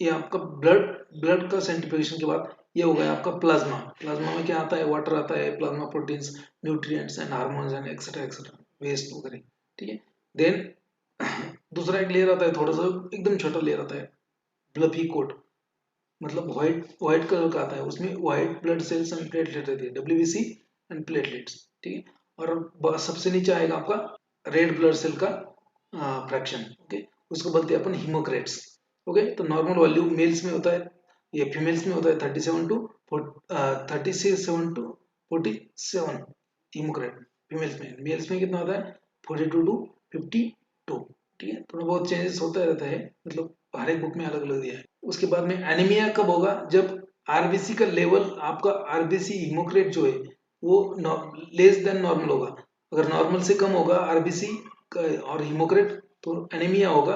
ये आपका blood का centrifugation के बाद ये हो गया आपका प्लाज्मा. प्लाज्मा में क्या आता है? वाटर आता है, plasma proteins, nutrients and hormones and etcetera etcetera, waste वगैरह. ठीक है. देन दूसरा एक लेयर आता है, थोड़ा सा एकदम छोटा लेयर आता है, ब्लफी कोट, मतलब व्हाइट व्हाइट कलर का आता है. उसमें white blood sales and platelet रहती है, डब्ल्यूबीसी एंड प्लेटलेट्स. ठीक है. और सबसे नीचे आएगा आपका रेड ब्लड सेल का फ्रैक्शन. ओके, उसको बोलते हैं अपन हीमोक्रेट्स. ओके, तो नॉर्मल वैल्यू मेल्स में होता है, ये फीमेल्स में होता है 37 टू 47 फीमेल्स में. मेल्स में कितना होता है? 42 टू 52. ठीक है, थोड़ा बहुत चेंजेस होता रहता है, मतलब हर एक बुक में अलग अलग दिया है. उसके बाद में एनीमिया कब होगा? जब आरबीसी का लेवल, आपका आरबीसी हीमोक्रेट जो है वो लेस देन नॉर्मल होगा. अगर नॉर्मल से कम होगा आरबीसी और हीमोक्रेट तो एनीमिया होगा,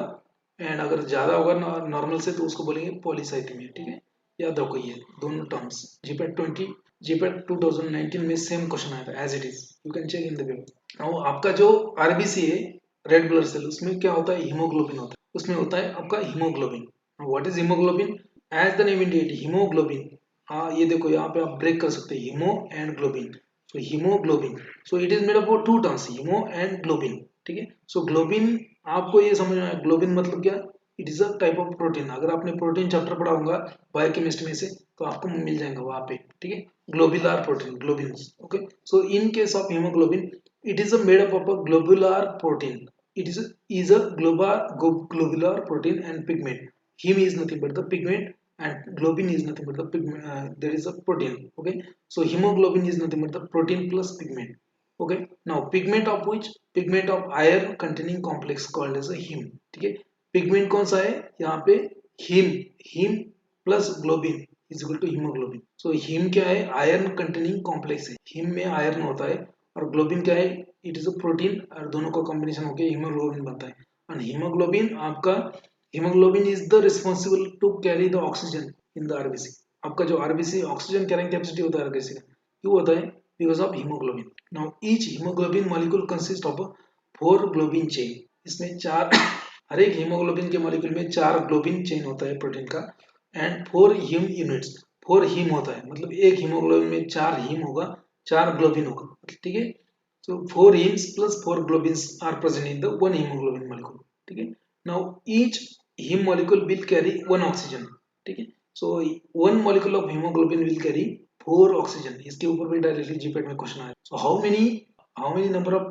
एंड अगर ज्यादा होगा नॉर्मल से तो उसको बोलेंगे पॉलीसाइथेमिया. ठीक है, याद रखो ये दोनों टर्म्स. जीपेट 2019 में सेम क्वेश्चन आया था as it is, you can check in the paper. और आपका जो आरबीसी है रेड ब्लड सेल, उसमें क्या होता है? हीमोग्लोबिन होता है. उसमें होता है आपका haemoglobin. What is haemoglobin? As the name indicate haemoglobin. हाँ, ये देखो यहाँ पे आप ब्रेक कर सकते हैं haemo and globin. So haemoglobin, so it is made up of two terms, haemo and globin. ठीक है. सो ग्लोबिन, आपको ये समझ में आया ग्लोबिन मतलब क्या? It is a type of protein. अगर आपने प्रोटीन चैप्टर पढ़ा होगा बायोकेमिस्ट्री में से तो आपको मिल जाएगा वहां पे. ठीक है, globular protein, globins. Okay, so in case of haemoglobin, it is a made up of a globular protein. It is a globular protein and pigment. Heme is nothing but the pigment, and globin is nothing but the pigment. There is a protein. Okay, so hemoglobin is nothing but the protein plus pigment. Okay, now pigment of which? Pigment of iron containing complex called as a heme. ठीक है, pigment कौन सा है यहाँ पे? Haem. Haem plus globin is equal to haemoglobin. So haem क्या है? Iron containing complex है. हीम में आयरन होता है, और ग्लोबिन क्या है? इट इज अ प्रोटीन, और दोनों का कॉम्बिनेशन होकर हीमोग्लोबिन बनता है. और हीमोग्लोबिन आपका, haemoglobin is the responsible to carry the oxygen in the RBC. आपका जो आरबीसी ऑक्सीजन कैरिंग कैपेसिटी होता है आरबीसी का, क्यों होता है? Because of haemoglobin. Now each haemoglobin molecule consist of 4 globin chain. इसमें चार हर एक हीमोग्लोबिन के मॉलिक्यूल में 4 ग्लोबिन चेन होता है प्रोटीन का, एंड 4 हीम यूनिट्स. 4 हीम होता है, मतलब एक हीमोग्लोबिन में 4 हीम होगा, 4 ग्लोबिन होगा. ठीक है, so 4 hemes plus 4 globins are present in the one hemoglobin molecule. ठीक है. Now each heme molecule will carry one oxygen. ठीक है, so one molecule of hemoglobin will carry 4 oxygen. इसके ऊपर भी डायरेक्टली जीपेट में क्वेश्चन आया. So how many number of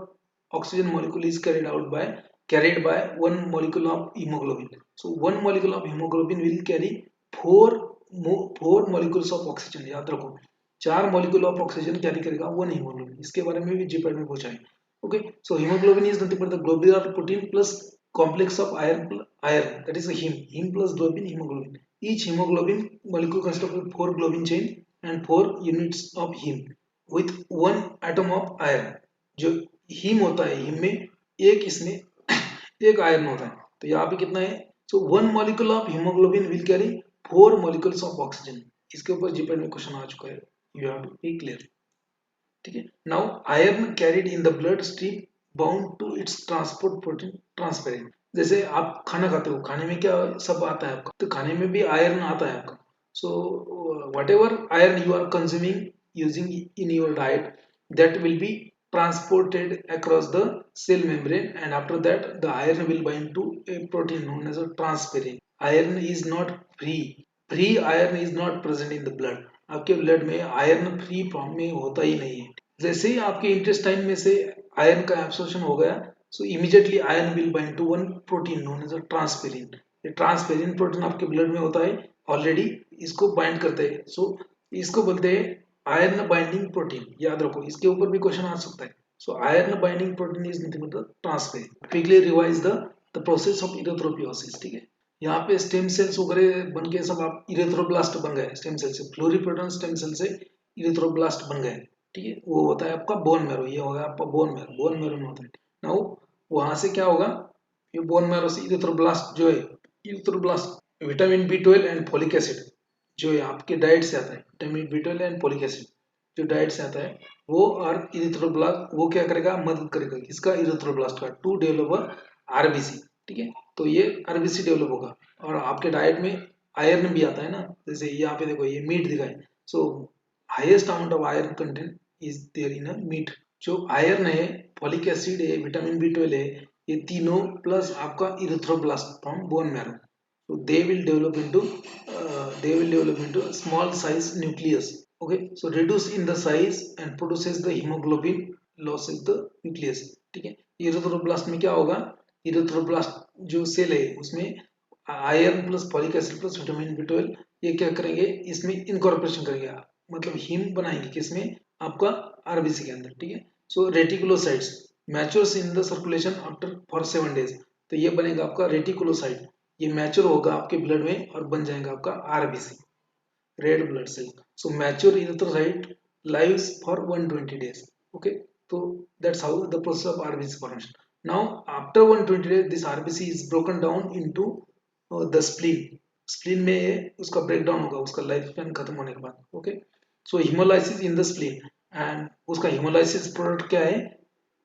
oxygen molecule is carried by one molecule of hemoglobin? So one molecule of hemoglobin will carry four molecules of oxygen. याद रखो, 4 molecule of oxygen carry करेगा one haemoglobin. इसके बारे में भी जीपैड में पूछा है. Okay, so haemoglobin is nothing but the globular protein plus complex of iron, that is a heme plus globin, hemoglobin. Each hemoglobin molecule consists of 4 globin chain and 4 units of heme with 1 atom of iron. जो haem होता है, haem में एक, इसमें एक iron होता है. तो यहाँ पे कितना है? सो 1 molecule of hemoglobin will carry 4 molecules of oxygen. इसके ऊपर जीपीएड में क्वेश्चन आ चुका है, you have to be clear. ठीक है. Now iron carried in the blood stream bound to its transport protein transparent. जैसे आप खाना खाते हो, खाने में क्या सब आता है आपका? तो खाने में भी आयरन आता है आपका. So whatever iron you are consuming using in your diet, that will be transported across the cell membrane, and after that the iron will bind to a protein known as a transferrin. Iron is not free iron is not present in the blood. आपके blood में iron free form में होता ही नहीं है. जैसे ही आपके intestine में से आयरन का एब्सॉर्प्शन हो गया, so immediately iron will bind to one protein known as a transferrin. ये ट्रांसफेरिन प्रोटीन आपके ब्लड में होता है ऑलरेडी, इसको बाइंड करते हैं. सो इसको बोलते हैं आयरन बाइंडिंग प्रोटीन. याद रखो, इसके ऊपर भी क्वेश्चन आ सकता है. So iron binding protein is nothing but the transferrin. Quickly revise the process of erythropoiesis. ठीक है, यहाँ पे स्टेम सेल्स वगैरह बन के सब आप इरेथ्रोब्लास्ट बन गए. स्टेम सेल से फ्लोरीपोटेंट स्टेम सेल से इरेथ्रोब्लास्ट बन गए. ठीक है, वो होता है आपका बोन मैरो. ये होगा आपका बोन मैरो में होता है. नाउ वहां से क्या होगा, ये बोन मैरो से इरेथ्रोब्लास्ट जो है, erythroblast vitamin B 12 and folic acid जो है आपके डाइट से आता है. Vitamin B 12 and folic acid जो डाइट से आता है वो, और इरेथ्रोब्लास्ट वो क्या करेगा, मदद करेगा किसका, इरेथ्रोब्लास्ट का, टू डेवलप आरबीसी. ठीक है, तो ये आरबीसी डेवलप होगा. और आपके डाइट में आयरन भी आता है ना, जैसे यहाँ पे देखो ये मीट दिखा है. So highest amount of iron content is there in a meat. जो आयरन है, फॉलिक एसिड है, विटामिन बी 12 है, ये तीनों प्लस आपका erythroblast from bone marrow. So they will develop into a small size nucleus. Okay, so reduce in the size and produces the hemoglobin, losses the nucleus. ठीक है, इरेथ्रोब्लास्ट में क्या होगा, इरेथ्रोब्लास्ट जो सेल है उसमें iron plus folic acid plus vitamin B 12 ये क्या करेंगे, इसमें इनकॉर्पोरेशन करेंगे, मतलब हिम बनाएंगे किसमें, आपका आरबीसी के अंदर. ठीक है, so reticulocytes matures in the circulation after for 7 days. तो ये बनेगा आपका रेटिकुलोसाइट. ये मैच्योर होगा आपके ब्लड में और बन जाएगा आपका RBC, red blood cell. So mature erythrocyte lives for 120 days. Okay, so that's how the process of RBC formation. Now after 120 days this RBC is broken down into the spleen में ये उसका breakdown होगा, उसका life span खत्म होने के बाद. Okay, so haemolysis in the spleen, and उसका हिमोलाइसिस प्रोडक्ट क्या है,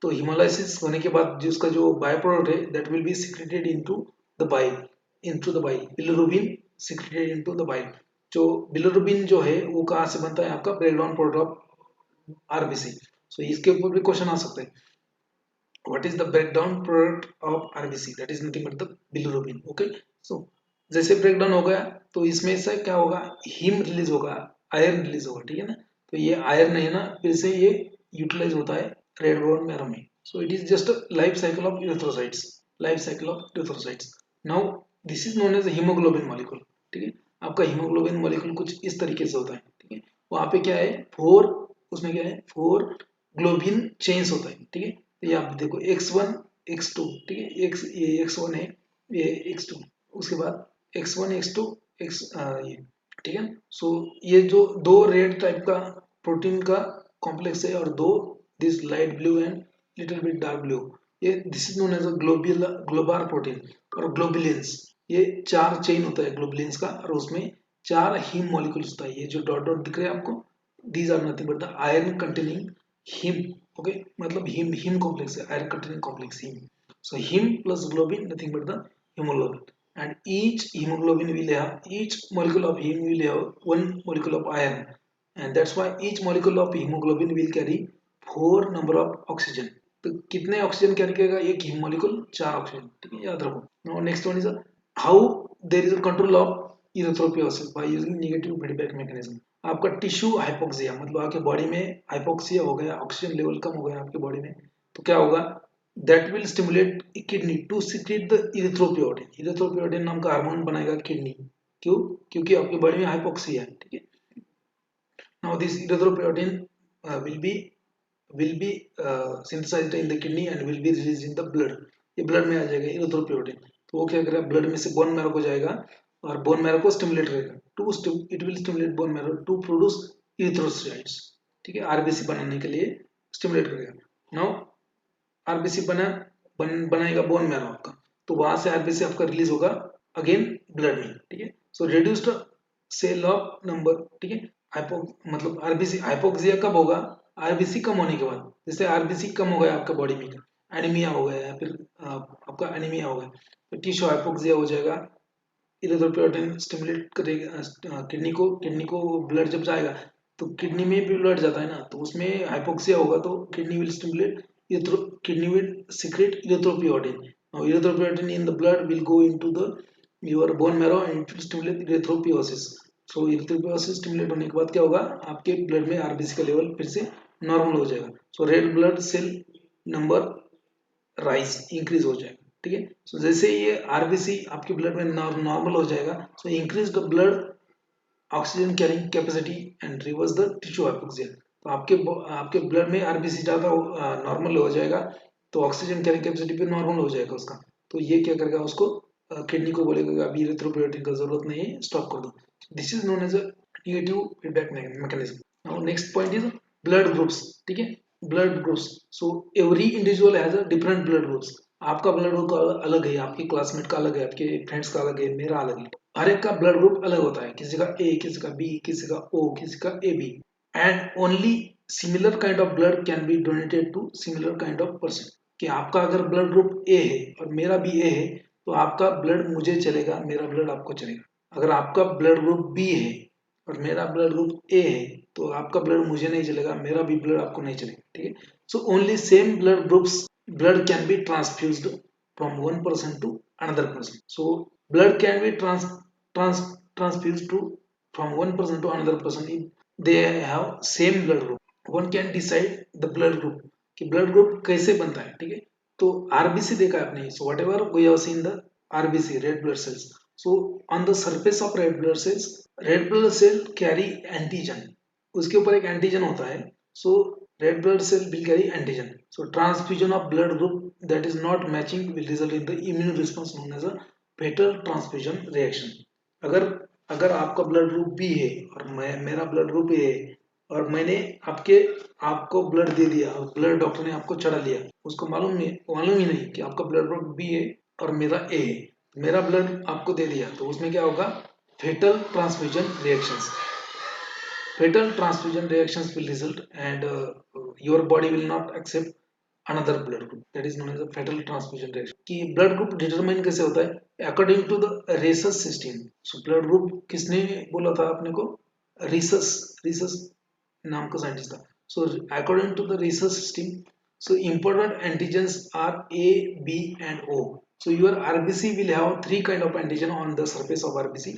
तो हिमोलाइसिस होने के बाद जो उसका जो बाय प्रोडक्ट है that will be secreted into the bile. Bilirubin secreted into the bile. जो बिलिरुबिन जो है वो कहाँ से बनता है, आपका breakdown product of RBC. So इसके ऊपर भी क्वेश्चन आ सकता है, what is the breakdown product of RBC, that is nothing but the bilirubin. Okay, so जैसे ब्रेकडाउन हो गया तो इसमें से क्या होगा, हिम रिलीज होगा, आयरन रिलीज होगा. ठीक है ना, तो ये आयरन है ना, फिर से ये यूटिलाइज होता है रेड बोन मैरो में. So it is just life cycle of erythrocytes, life cycle of erythrocytes. Now this is known as haemoglobin molecule. ठीक है, आपका हीमोग्लोबिन मॉलिक्यूल कुछ इस तरीके से होता है. ठीक है, वहां पे क्या है, उसमें क्या है, 4 ग्लोबिन चेन्स होता है. ठीक है, तो ये आप देखो X1 X2. ठीक है, ये X1 है, ये X2, उसके बाद X1 X2 ये. ठीक है, सो ये जो दो रेड टाइप का प्रोटीन का कॉम्प्लेक्स है और दो this light blue and little bit dark blue, ये this is known as a globular protein और ग्लोबुलिन्स. ये 4 चेन होता है ग्लोबुलिन्स का, और उसमें 4 हीम मॉलिक्यूल्स होता है. ये जो डॉट डॉट दिख रहे हैं आपको, these are nothing but the iron containing haem. Okay, मतलब हीम कॉम्प्लेक्स है, iron containing complex haem. So haem plus globin nothing but the hemoglobin, and each hemoglobin will have, each molecule of heme will have one molecule of iron, and that's why each molecule of hemoglobin will carry 4 number of oxygen. तो कितने oxygen carry करेगा एक haem molecule, 4 oxygen. ठीक है, याद रखो. Now next one is how there is a control of erythropoiesis by using negative feedback mechanism. आपका tissue hypoxia, मतलब आपके बॉडी में हाइपोक्सिया हो गया, ऑक्सीजन लेवल कम हो गया आपके बॉडी में, तो क्या होगा, that will stimulate kidney to secrete the erythropoietin. erythropoietin नाम का हार्मोन बनाएगा किडनी. क्यों, क्योंकि आपके बॉडी में हाइपोक्सिया है. ठीक है, now this erythropoietin will be synthesized in the kidney and will be released in the blood. ये ब्लड में आ जाएगा erythropoietin. तो वो क्या करेगा, ब्लड में से बोन मैरो को जाएगा और बोन मैरो को स्टिमुलेट करेगा. It will stimulate bone marrow to produce erythrocytes. ठीक है, आरबीसी बनाने के लिए स्टिमुलेट करेगा. नाउ आरबीसी बनाएगा बोन मैरो आपका, तो वहां से आरबीसी आपका रिलीज होगा अगेन ब्लड में. ठीक है, सो रिड्यूस्ड सेल ऑफ नंबर. ठीक है, मतलब आरबीसी हाइपोक्सिया कब होगा, आरबीसी कम होने के बाद. जैसे आरबीसी कम हो गया आपका बॉडी में, एनीमिया हो गया, या फिर आपका एनीमिया हो गया, तो टिश्यू हाइपोक्सिया हो जाएगा. इरेथ्रोपोietin स्टिमुलेट करेगा किडनी को ब्लड जब जाएगा तो किडनी में भी ब्लड जाता है ना, तो उसमें हाइपोक्सिया होगा तो kidney will stimulate kidney will secrete erythropoietin. Now erythropoietin in the blood will go into the your bone marrow and it will stimulate erythropoiesis. So erythropoiesis stimulate होने के बाद क्या होगा, आपके ब्लड में आरबीसी का लेवल फिर से नॉर्मल हो जाएगा. So red blood cell number rise increase हो जाएगा. ठीक है. सो जैसे ये आरबीसी आपके ब्लड में नॉर्मल हो जाएगा, so increase the blood oxygen carrying capacity and reverse the tissue hypoxia. तो आपके ब्लड में आरबीसी ज्यादा नॉर्मल हो जाएगा, तो ऑक्सीजन कैरिंग कैपेसिटी भी नॉर्मल हो जाएगा उसका. तो ये क्या करेगा, उसको किडनी को बोलेगा कि अभी इरिथ्रोपोइएटिन का जरूरत नहीं है, स्टॉप कर दो. This is known as a negative feedback mechanism. Now next point is blood groups. ठीक है. Blood groups. So every individual has a different blood groups. आपका ब्लड ग्रुप अलग है, आपके क्लासमेट का अलग है, आपके फ्रेंड्स का अलग है, मेरा अलग है. हर एक का ब्लड ग्रुप अलग होता है. किसी का ए, किसी का बी, किसी का ओ, किसी का A B. And only similar kind of blood can be donated to similar kind of person. कि आपका अगर ब्लड ग्रुप ए है और मेरा भी ए है, तो आपका ब्लड मुझे चलेगा, मेरा ब्लड आपको चलेगा. अगर आपका ब्लड ग्रुप बी है और मेरा ब्लड ग्रुप ए है, तो आपका ब्लड मुझे नहीं चलेगा, मेरा भी ब्लड आपको नहीं चलेगा. ठीक है. So only same blood groups blood can be transfused from one person to another person. So blood can be transfused to from one person to another person if they have same blood group. One can decide the blood group कि blood group कैसे बनता है. ठीक है. तो RBC देखा आपने. So whatever we have seen the RBC, red blood cells. So on the surface of red blood cell carry antigen. उसके ऊपर एक एंटीजन होता है. So red blood cell will carry antigen. So transfusion of blood group that is not matching will result in the immune response known as a fatal transfusion reaction. अगर आपका blood group B है और मेरा blood group ए है और मैंने आपको blood दे दिया और ब्लड डॉक्टर ने आपको चढ़ा लिया, उसको मालूम ही नहीं कि आपका ब्लड ग्रुप बी है और मेरा ए है. मेरा ब्लड आपको दे दिया, तो उसमें क्या होगा, fatal transfusion reactions. Fatal transfusion reactions will result and your body will not accept another blood group. That is known as a fatal transfusion reaction. कि blood group determine कैसे होता है? According to the rhesus system. So blood group किसने बोला था आपने को? rhesus नाम का साइंटिस्ट था. So according to the rhesus system, so important antigens are A, B and O. So your RBC will have three kind of antigen on the surface of RBC: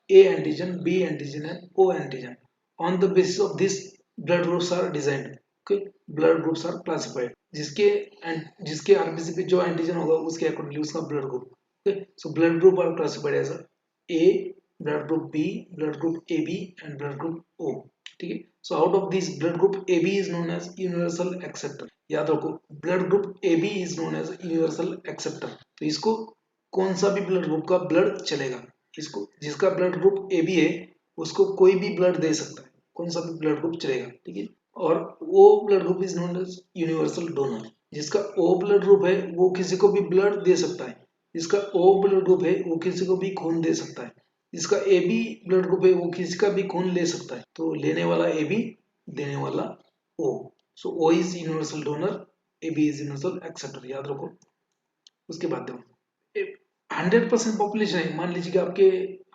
A antigen, B antigen and O antigen. On the basis of this, blood groups are designed. Okay, blood groups are classified. जिसके RBC पे जो antigen होगा उसके accordingly उसका blood group. Okay. So blood group are classified as A, blood group B, blood group A B and blood group O. ठीक है. So out of this blood group A B is known as universal acceptor. याद रखो, blood group A B is known as universal acceptor. तो इसको कौन सा भी blood group का ब्लड चलेगा. इसको जिसका ब्लड ग्रुप ए बी है उसको कोई भी ब्लड दे सकता है, कौन सा भी ब्लड ग्रुप चलेगा. ठीक है. और O blood group is known as universal donor. जिसका ओ ब्लड ग्रुप है वो किसी को भी ब्लड दे सकता है. जिसका ओ ब्लड ग्रुप है वो किसी को भी खून दे सकता है. जिसका ए बी ब्लड ग्रुप है वो किसी का भी खून ले सकता है. तो लेने वाला ए बी, देने वाला O. So O is universal donor, A B is universal acceptor. याद रखो. उसके बाद देखो, 100% पॉपुलेशन है. मान लीजिए कि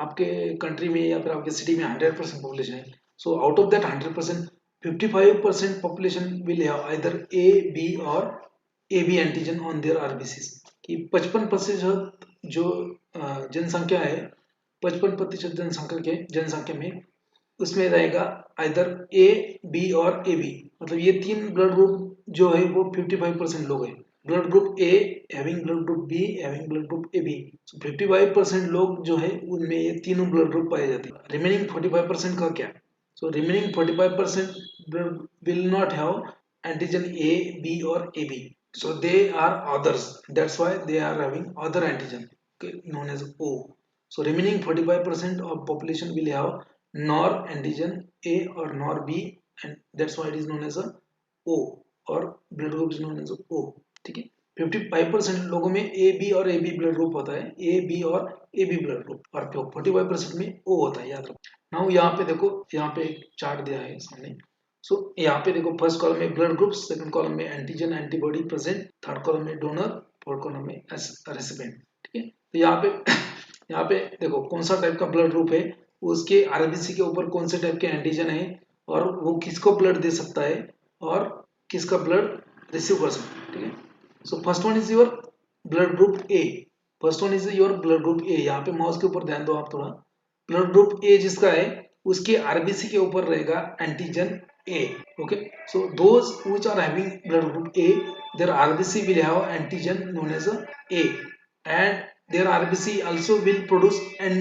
आपके कंट्री में या फिर आपके सिटी में 100% पॉपुलेशन है. So out of that 100%, 55% population will have either A, B or AB antigen on their RBCs. कि 55% जो जनसंख्या है, 55% जनसंख्या में उसमें रहेगा either A, B और AB. मतलब ये तीन ब्लड ग्रुप जो है वो 55% लोग हैं. Blood group A having blood group B having blood group AB. So 55% लोग जो है उनमें ये तीनों ब्लड ग्रुप पाए जाते हैं. रिमेनिंग 45% का क्या? So remaining 45% will not have antigen A, B or AB. So they are others. That's why they are having other antigen, okay, known as O. So remaining 45% of population will have nor antigen A or nor B, and that's why it is known as a O, or blood group is known as O. ठीक है. 55% लोगों में A B और A B blood group होता है, A B और A B blood group, और 45% में ओ होता है. याद रखो. नाउ यहाँ पे देखो, यहाँ पे एक चार्ट दिया है सामने. सो यहाँ पे देखो, फर्स्ट कॉलम में ब्लड ग्रुप, सेकंड कॉलम में antigen antibody present, third column में डोनर, फोर्थ कॉलम में रेसिपिएंट. ठीक है. तो यहाँ पे देखो कौन सा टाइप का ब्लड ग्रुप है, उसके आरबीसी के ऊपर कौन से टाइप के एंटीजन है और वो किसको ब्लड दे सकता है और किसका ब्लड रिसीव कर सकता है, ठीक है। So first one is your blood group A. First one is your blood group ए। यहाँ पे माउस के ऊपर ध्यान दो आप थोड़ा। ब्लड ग्रुप ए जिसका है उसके आरबीसी के ऊपर रहेगा antigen A. Okay, so those which are having blood group A, their RBC will have antigen known as A, and their RBC also will produce an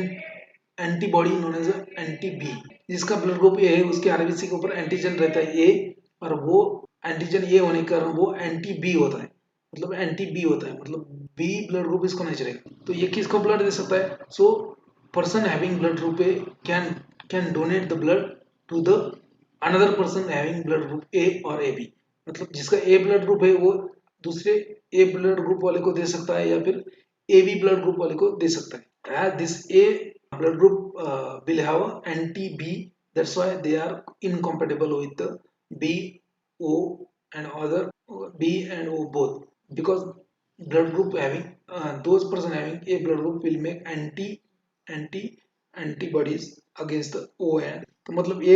antibody known as anti-B। जिसका blood group ए है उसके RBC के ऊपर antigen रहता है ए, और वो antigen ए होने के कारण वो एंटी बी होता है, मतलब एंटी बी होता है, मतलब बी ब्लड ग्रुप इसको नहीं चलेगा। तो ये किसको ब्लड दे सकता है? So person having blood group A can donate the blood to the another person having blood group A और ए बी। मतलब जिसका ए ब्लड ग्रुप है वो दूसरे ए ब्लड ग्रुप वाले को दे सकता है या फिर ए बी ब्लड ग्रुप वाले को दे सकता है। As this A blood group will have anti-B, that's why they are incompatible with the B, O and other B and O both, because blood group having those person having A blood group will make antibodies against the O and, तो मतलब A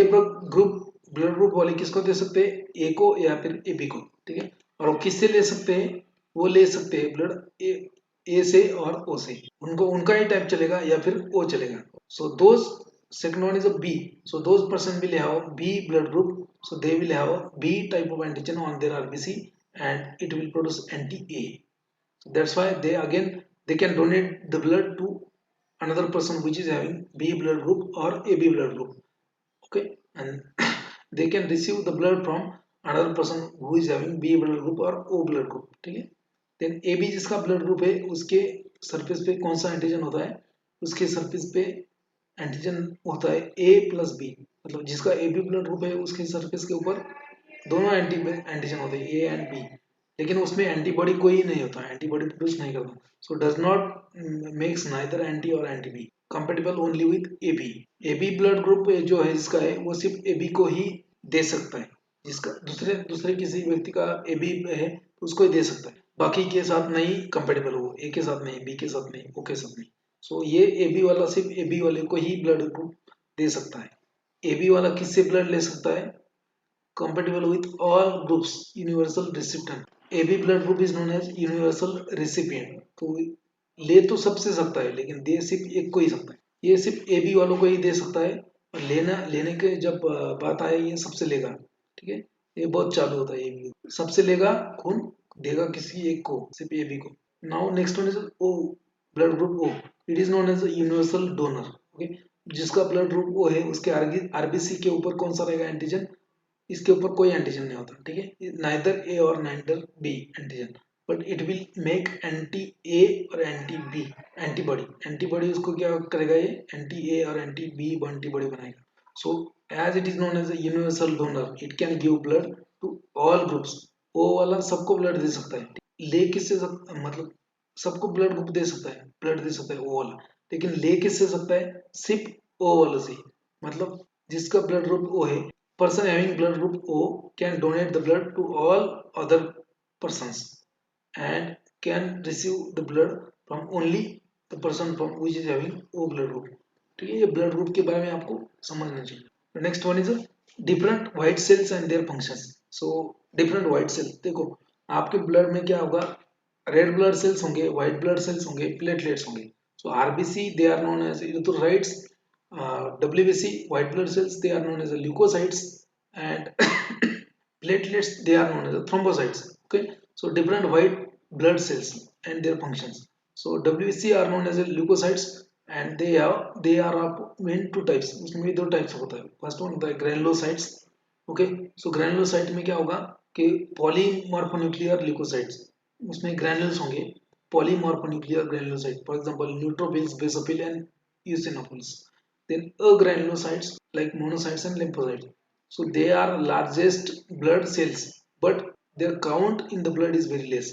group blood group वाले किसको दे सकते हैं? ए को या फिर ए B को, ठीक है। और वो किससे ले सकते हैं? वो ले सकते हैं ब्लड ए से और ओ से, उनको उनका ही टाइप चलेगा या फिर ओ चलेगा। So those second one is a B, so those person will have B blood group, so they will have a B type of antigen on their RBC and it will produce anti-A, so that's why they can donate the blood to another person which is having B blood group or AB blood group, okay, and they can receive the blood from another person who is having B blood group or O blood group, ठीक है। Then A B जिसका blood group है उसके surface पे कौन सा antigen होता है? उसके सरफेस पे एंटीजन होता है ए प्लस बी, मतलब जिसका ए बी ब्लड ग्रुप है उसके सरफेस के ऊपर दोनों एंटीजन होते हैं ए एंड बी, लेकिन उसमें एंटीबॉडी कोई नहीं होता, एंटीबॉडी प्रोड्यूस नहीं करता। So does not makes neither anti और anti B, compatible only with A B. A B blood group जो है जिसका है वो सिर्फ ए बी को ही दे सकता है, जिसका दूसरे किसी व्यक्ति का ए बी है तो उसको ही दे सकता है, बाकी के साथ नहीं कंपेटेबल, हो ए के साथ नहीं, बी के साथ नहीं, ओ के साथ नहीं। सो ये ए बी वाला सिर्फ ए बी वाले को ही ब्लड ग्रुप दे सकता है। ए बी वाला किससे ब्लड ले सकता है? Compatible with all groups, universal recipient. A B blood group is known as universal recipient. तो ले तो सबसे सकता है लेकिन दे सिर्फ एक को ही सकता है, ये सिर्फ ए बी वालों को ही दे सकता है, और लेने के जब बात आए ये सबसे लेगा, ठीक है। ये बहुत चालू होता है, ये सबसे लेगा खून, देगा किसी एक को, सिर्फ ए बी को। Now next one is O blood group O, it is known as universal donor, okay. जिसका ब्लड ग्रुप ओ है उसके आरबीसी के ऊपर कौन सा रहेगा एंटीजन? इसके ऊपर कोई एंटीजन नहीं होता, ठीक है, नाइदर ए और neither be antigen, but it will make anti A और एंटी बी एंटीबॉडी उसको क्या करेगा? ये एंटी ए और एंटी बी एंटीबॉडी बनाएगा। So as it is known as a universal donor, it can give blood to all groups. O वाला सबको blood दे सकता है, ले किससे मतलब सबको ब्लड ग्रुप दे सकता है, ब्लड दे सकता है ओ वाला, लेकिन ले किससे सकता है? सिर्फ ओ वाले से, मतलब जिसका ब्लड ग्रुप ओ है, person having blood group O can donate the blood to all other persons and can receive the blood from only the person from which is having O blood group, ठीक है। ये blood group के बारे में आपको समझना चाहिए। Next one is different white cells and their functions. So different white cells, देखो आपके ब्लड में क्या होगा? रेड ब्लड सेल्स होंगे, व्हाइट ब्लड सेल्स होंगे, प्लेटलेट्स होंगे। So RBC they are known as erythrocytes, WBC white blood cells they are known as the leukocytes, and platelets they are known as the thrombocytes, okay। So different white blood cells and their functions. So WBC are known as the leukocytes and they are of main two types, उसमें भी दो types होता है। First one होता है granulocytes, okay। So granulocyte में क्या होगा कि polymorphonuclear leukocytes, उसमें granules होंगे, polymorphonuclear granulocyte, for example neutrophils, basophil and eosinophils। Then agranulocytes like monocytes and lymphocytes, so they are largest blood cells but their count in the blood is very less,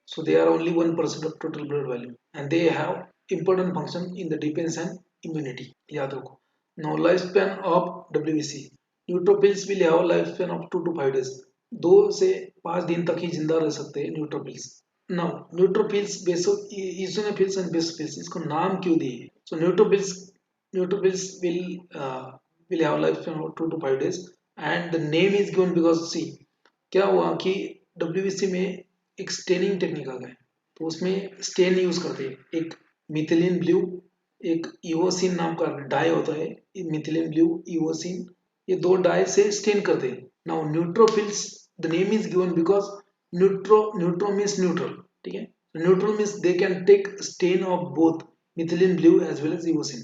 so they are only 1% of total blood volume and they have important function in the defense and immunity, याद रखो। Now lifespan of WBC, neutrophils will have lifespan of 2 to 5 days, 2 से 5 दिन तक ही जिंदा रह सकते हैं neutrophils. Now neutrophils, eosinophils and basophils, इसको नाम क्यों दिए? So neutrophils will have lifespan of 2 to 5 days and the name is given because see क्या हुआ कि डब्ल्यूबीसी में एक स्टेनिंग टेक्निक आ गया, तो उसमें स्टेन यूज करते हैं। एक मिथिलीन ब्लू, एक ईवोसिन नाम का डाई होता है, मिथिलीन ब्लू ईवोसिन, ये दो डाई से स्टेन करते हैं। Now neutrophils, the name is given because neutro means neutral, ठीक है। Neutral means they can take stain of both methylene blue as well as eosin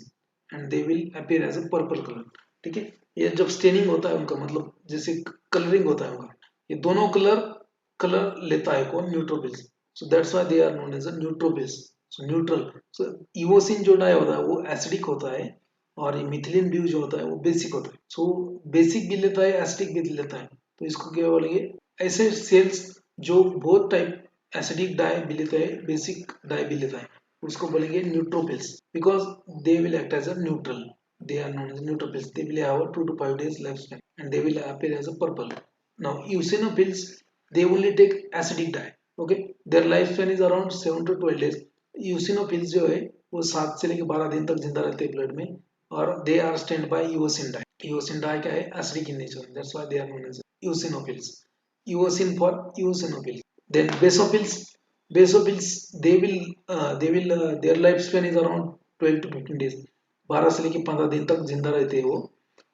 and they will appear as a purple colour, ठीक है। ये जब staining होता है उनका मतलब जैसे कलरिंग होता है उनका, ये दोनों कलर लेता है कौन, neutrophils. So that's why they are known as a neutrophils. So neutral, so eosin जो डाई होता है वो एसिडिक होता है और ये मिथिलीन ब्लू जो होता है वो बेसिक होता है। सो बेसिक भी लेता है, एसिडिक भी लेता है, तो इसको क्या बोलेंगे, ऐसे सेल्स जो बहुत टाइप एसिडिक डाई भी लेता है, बेसिक डाई भी लेता है, उसको बोलेंगे neutrophils because they will act as a neutral, they are known as neutrophils. They will have a 2 to 5 days lifespan and they will appear as a purple. Now eosinophils, they only take acidic dye, okay, their lifespan is around 7 to 12 days. eosinophils जो है वो 7 से लेकर 12 दिन तक जिंदा रहते हैं ब्लड में और they are stained by eosin dye. eosin dye क्या है, acidic in nature, that's why they are known as eosinophils. eosin for eosinophils. Then basophils, their lifespan is around 12 to 15 days, 12 से लेकर 15 दिन तक जिंदा रहते हैं वो,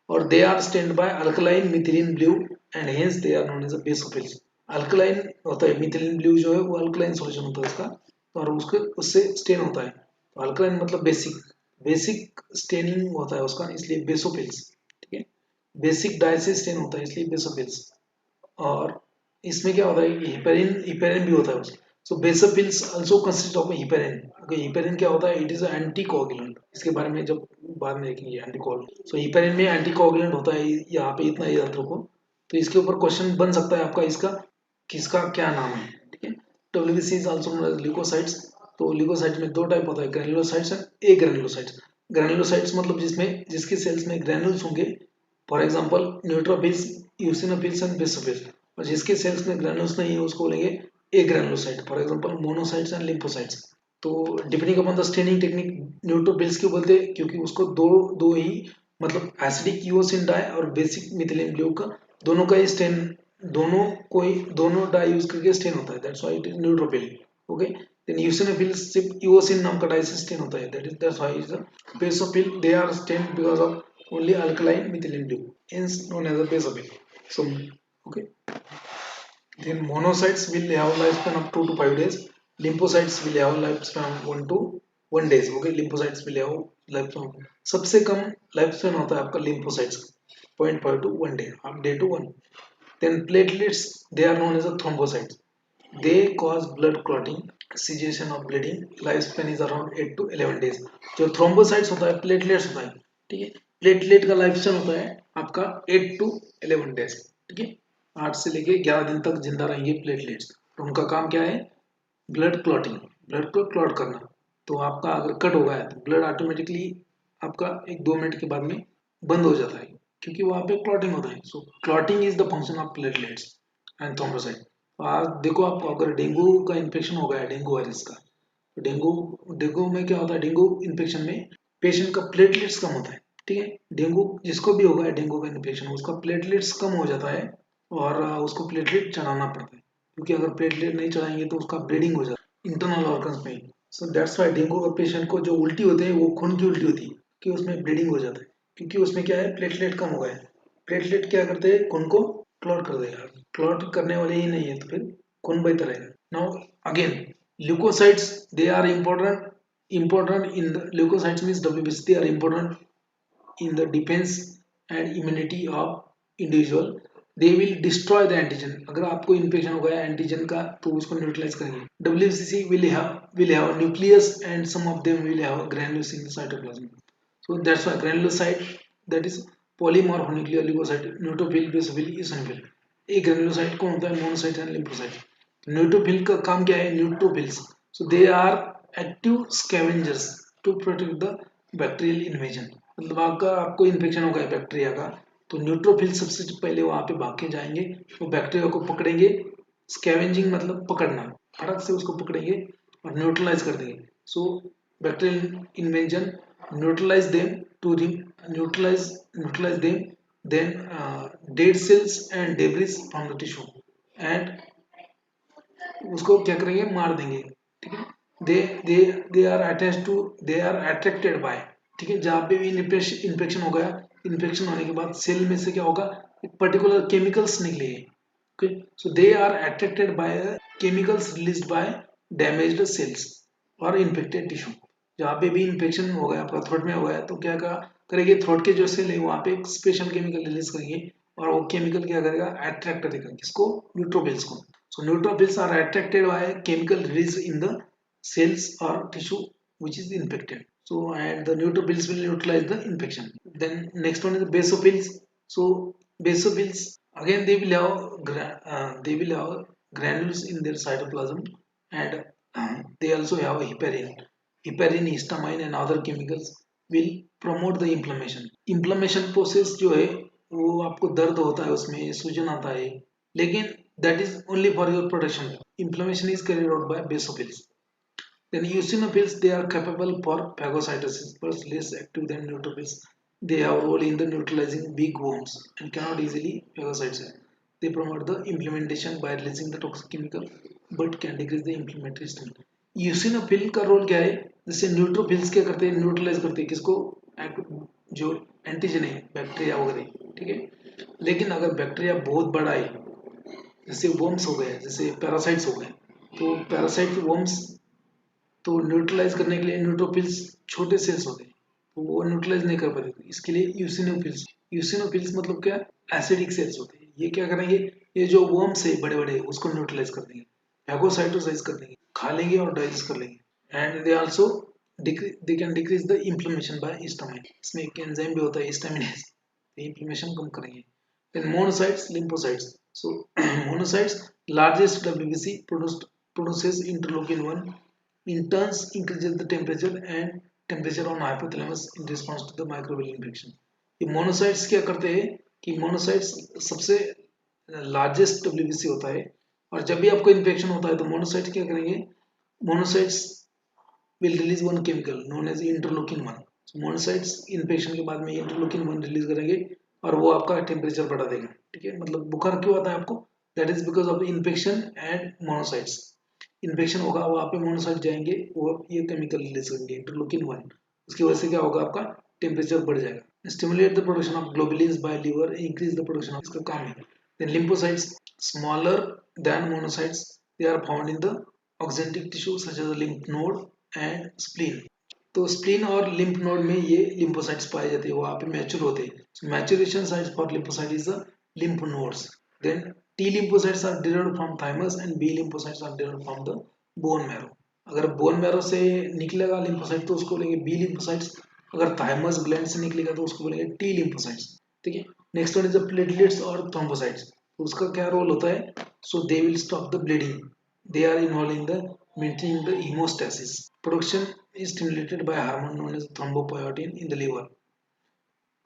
और they are stained by alkaline methylene blue and hence they are known as a basophils. Alkaline होता है, मिथिलीन ब्लू जो है वो अल्कलाइन सॉल्यूशन होता है उसका, और उसके उससे स्टेन होता है, तो अल्कलाइन मतलब बेसिक स्टेनिंग होता है उसका, इसलिए बेसोफिल्स, ठीक है। बेसिक डाई से स्टेन होता है इसलिए बेसोफिल्स। और इसमें क्या होता है कि हिपेरिन हिपेरिन भी होता है उसमें। So basophils also consist of heparin. Okay, heparin क्या होता है, इट इज एंटीकोगुलेंट, इसके बारे में जब बाद में देखेंगे एंटीकोगुलेंट। सो हिपेरिन में एंटीकोगुलेंट होता है, यहाँ पे इतना याद रखो। तो इसके ऊपर क्वेश्चन बन सकता है आपका, इसका किसका क्या नाम है, ठीक है। WBC is also known as leucocytes. तो ल्यूकोसाइट्स में दो टाइप होता है, granulocytes and agranulocytes. Granulocytes मतलब जिसमें जिसके सेल्स में ग्रैनुल्स होंगे, for example neutrophils, eosinophils and basophils. और जिसके सेल्स में ग्रैनुल्स नहीं है उसको बोलेंगे agranulocyte, for example monocytes and lymphocytes. तो depending upon the staining technique, neutrophils क्यों बोलते हैं, क्योंकि उसको दो दो ही मतलब एसिडिक यूसिन डाई और बेसिक मिथिलीन ब्लू का दोनों का ही स्टेन, दोनों डाई यूज करके स्टेन होता है, that's why it is neutrophil. Okay, then eosinophil सिर्फ यूसिन नाम का डाई से स्टेन होता है, that's why is the basophil, they are stain because of only alkaline methylene blue, hence known as a basophil. So, okay. Then monocytes will have lifespan of 2 to 5 days. Lymphocytes will have lifespan of 1 to 1 days. Okay, lymphocytes will have lifespan. सबसे कम lifespan होता है आपका lymphocytes का 0.5 to 1 day, day to 1. Then platelets, they are known as a thrombocytes. They cause blood clotting, cessation of bleeding. Lifespan is around 8 to 11 days. जो thrombocytes होता है, platelets होता है, ठीक है। प्लेटलेट का लाइफ स्पैन होता है आपका 8 to 11 डेज, ठीक है। 8 से लेके 11 दिन तक जिंदा रहेंगे प्लेटलेट्स। तो उनका काम क्या है, ब्लड क्लॉटिंग, ब्लड को क्लॉट करना। तो आपका अगर कट हो गया है तो ब्लड ऑटोमेटिकली आपका 1-2 मिनट के बाद में बंद हो जाता है, क्योंकि वहां पे क्लॉटिंग होता है। So clotting is the function of platelets and thrombocyte. तो आज देखो, आपको अगर डेंगू का इन्फेक्शन हो गया है, डेंगू वायरस का, तो डेंगू डेंगू में क्या होता है, डेंगू इन्फेक्शन में पेशेंट का प्लेटलेट्स कम होता है, ठीक है। डेंगू जिसको भी होगा डेंगू का इन्फेक्शन, उसका प्लेटलेट्स कम हो जाता है और उसको प्लेटलेट चढ़ाना पड़ता है, क्योंकि अगर प्लेटलेट नहीं चढ़ाएंगे तो उसका ब्लीडिंग हो जाता है इंटरनल ऑर्गन्स में। सो दैट्स व्हाई डेंगू का पेशेंट को जो उल्टी होते हैं वो खून की उल्टी होती है, कि उसमें ब्लीडिंग हो जाता है, क्योंकि उसमें क्या है, प्लेटलेट कम हो गया है। प्लेटलेट क्या करते हैं, खून को क्लॉट कर देगा, क्लॉट करने वाले ही नहीं है तो फिर खून बहता रहेगा। Now again, leukocytes, they are important in the leukocytes means WBC, they are important in the defense and immunity of individual. They will destroy the antigen. अगर आपको इन्फेक्शन हो गया एंटीजन का तो उसको न्यूट्रलाइज करेंगे। WBC will have nucleus and some of them will have granules in the cytoplasm. So that's why granulocyte, that is polymorphonuclear leukocyte, neutrophil, basophil, eosinophil. एक granulocyte कौन होता है, मोनोसाइट एंड लिम्फोसाइट। न्यूट्रोफिल का काम क्या है, neutrophils, so they are active scavengers to protect the bacterial invasion. मतलब अगर आपको इन्फेक्शन हो गया बैक्टीरिया का, तो न्यूट्रोफिल सबसे पहले वहां पे भाग के जाएंगे, वो बैक्टीरिया को पकड़ेंगे। स्कैवेंजिंग मतलब पकड़ना, फटक से उसको पकड़ेंगे और न्यूट्रलाइज कर देंगे। So bacterial invasion neutralise them to neutralise them then dead cells and debris from the tissue and उसको क्या करेंगे, मार देंगे, ठीक है। They they they are attach to, they are attracted by, ठीक है। जहाँ पे भी इन्फेक्शन हो गया, इन्फेक्शन होने के बाद सेल में से क्या होगा, एक पर्टिकुलर केमिकल्स निकलेंगे, okay. So they are attracted by chemicals released by damaged cells और इन्फेक्टेड टिश्यू। जहाँ पे भी इन्फेक्शन हो गया, आपका थ्रोट में हो गया, तो क्या करेंगे, थ्रोट के जो सेल है वहाँ पे एक स्पेशल केमिकल रिलीज करेंगे और वो केमिकल क्या करेगा, अट्रैक्ट करेगा किसको, न्यूट्रोफिल्स को। So neutrophils are attracted by chemical release in the cells or tissue which is infected. So and the neutrophils will neutralize the infection. Then next one is the basophils. So basophils again they will have granules in their cytoplasm and they also have heparin. Heparin, histamine and other chemicals will promote the inflammation. Inflammation process जो है वो आपको दर्द होता है, उसमें सूजन आता है, लेकिन that is only for your protection. Inflammation is carried out by basophils. Then eosinophils, they are capable for phagocytosis but less active than neutrophils. They have a role in the neutralizing big worms and cannot easily phagocytose. They promote the implementation by releasing the toxic chemical but can decrease the inflammatory stimulus. eosinophil का role क्या है, जैसे neutrophils क्या करते हैं, neutralise करते हैं किसको, जो एंटीजन है बैक्टीरिया वगैरह, ठीक है। लेकिन अगर बैक्टीरिया बहुत बड़ा है, जैसे वर्म्स हो गए, जैसे पैरासाइट्स हो गए, तो पैरासाइट वर्म्स तो न्यूट्रलाइज करने के लिए न्यूट्रोफिल्स छोटे सेल्स होते हैं, तो वो न्यूट्रलाइज नहीं कर पाते, इसके लिए यूसिनोफिल्स। यूसिनोफिल्स मतलब क्या, एसिडिक सेल्स होते हैं, ये क्या करेंगे, ये जो वर्म्स है बड़े बड़े उसको न्यूट्रलाइज कर देंगे, फैगोसाइटोसाइज कर देंगे, खा लेंगे और डाइजेस्ट कर लेंगे। And they also they can decrease the inflammation by histamine, इसमें एक एंजाइम भी होता है हिस्टामिनेज, इन्फ्लेमेशन कम करेंगे। Then monocytes, lymphocytes. So monocytes, largest WBC produces interleukin 1. In turns, increases the temperature on hypothalamus in response to the microbial infection. ये monocytes क्या करते हैं कि monocytes सबसे लार्जेस्ट WBC होता है, और जब भी आपको इन्फेक्शन होता है तो मोनोसाइट्स क्या करेंगे, monocytes will release one chemical known as interleukin 1. So monocytes infection के बाद में इंटरलूकिन 1 रिलीज करेंगे और वो आपका टेम्परेचर बढ़ा देगा, ठीक है। मतलब बुखार क्यों आता है आपको, that is because of infection and monocytes. Infection होगा, वहाँ पे मोनोसाइट जाएंगे, वो ये केमिकल रिलीज करेंगे इंटरलूकिन 1, उसकी वजह से क्या होगा, आपका टेम्परेचर बढ़ जाएगा। Stimulate the production of globulins by liver, increase the production of, इसका काम है। Then lymphocytes, smaller than monocytes, they are found in the oxyntic tissue such as lymph node and spleen. तो स्प्लीन और lymph node में ये lymphocytes पाए जाते हैं, वहाँ पे मैच्योर होते हैं। So maturation sites for lymphocyte is the lymph nodes. Then T lymphocytes are derived from thymus and B lymphocytes are derived from the bone marrow. अगर बोन मैरो से निकलेगा लिम्फोसाइट तो उसको बोलेंगे बी लिम्फोसाइट्स, अगर thymus gland से निकलेगा तो उसको बोलेंगे टी लिम्फोसाइट्स, ठीक है। Next one is the platelets और थ्रोम्बोसाइट्स, तो उसका क्या रोल होता है, so they will stop the bleeding, they are involved in the maintaining the hemostasis. Production is stimulated by hormone known as thrombopoietin in the liver,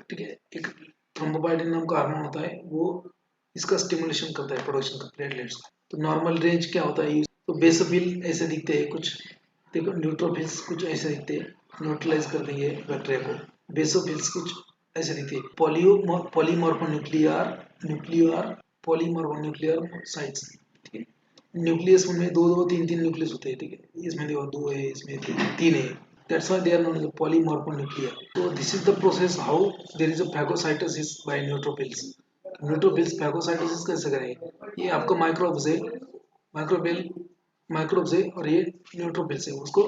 ठीक है। एक थ्रोम्बोपाइटिन नाम का हार्मोन होता है, वो इसका स्टिमुलेशन करता है प्रोडक्शन का प्लेटलेट्स। तो नॉर्मल रेंज क्या होता है, तो बेसोफिल ऐसे दिखते हैं कुछ, देखो न्यूट्रोफिल्स कुछ ऐसे दिखते हैं, न्यूट्रलाइज कर देंगे बैक्टीरिया को। बेसोफिल्स कुछ ऐसे दिखते हैं, पॉलीमॉर्फोन्यूक्लियर न्यूक्लियर पॉलीमॉर्फोन्यूक्लियर साइट्स, ठीक है। न्यूक्लियस में दो दो तीन तीन न्यूक्लियस होते हैं, ठीक है। इसमें देखो दो है, इसमें तीन है, that's why they are known as polymorphonuclear. So this is the process how there is a phagocytosis by neutrophils. neutrophils phagocytosis कैसे करेंगे, ये आपका माइक्रोब्स है, माइक्रोबियल माइक्रोब्स है, और ये न्यूट्रोफिल्स है, उसको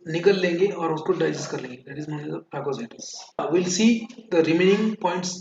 निकल लेंगे और उसको डाइजेस्ट कर लेंगे, that is known as phagocytosis. We'll see the remaining points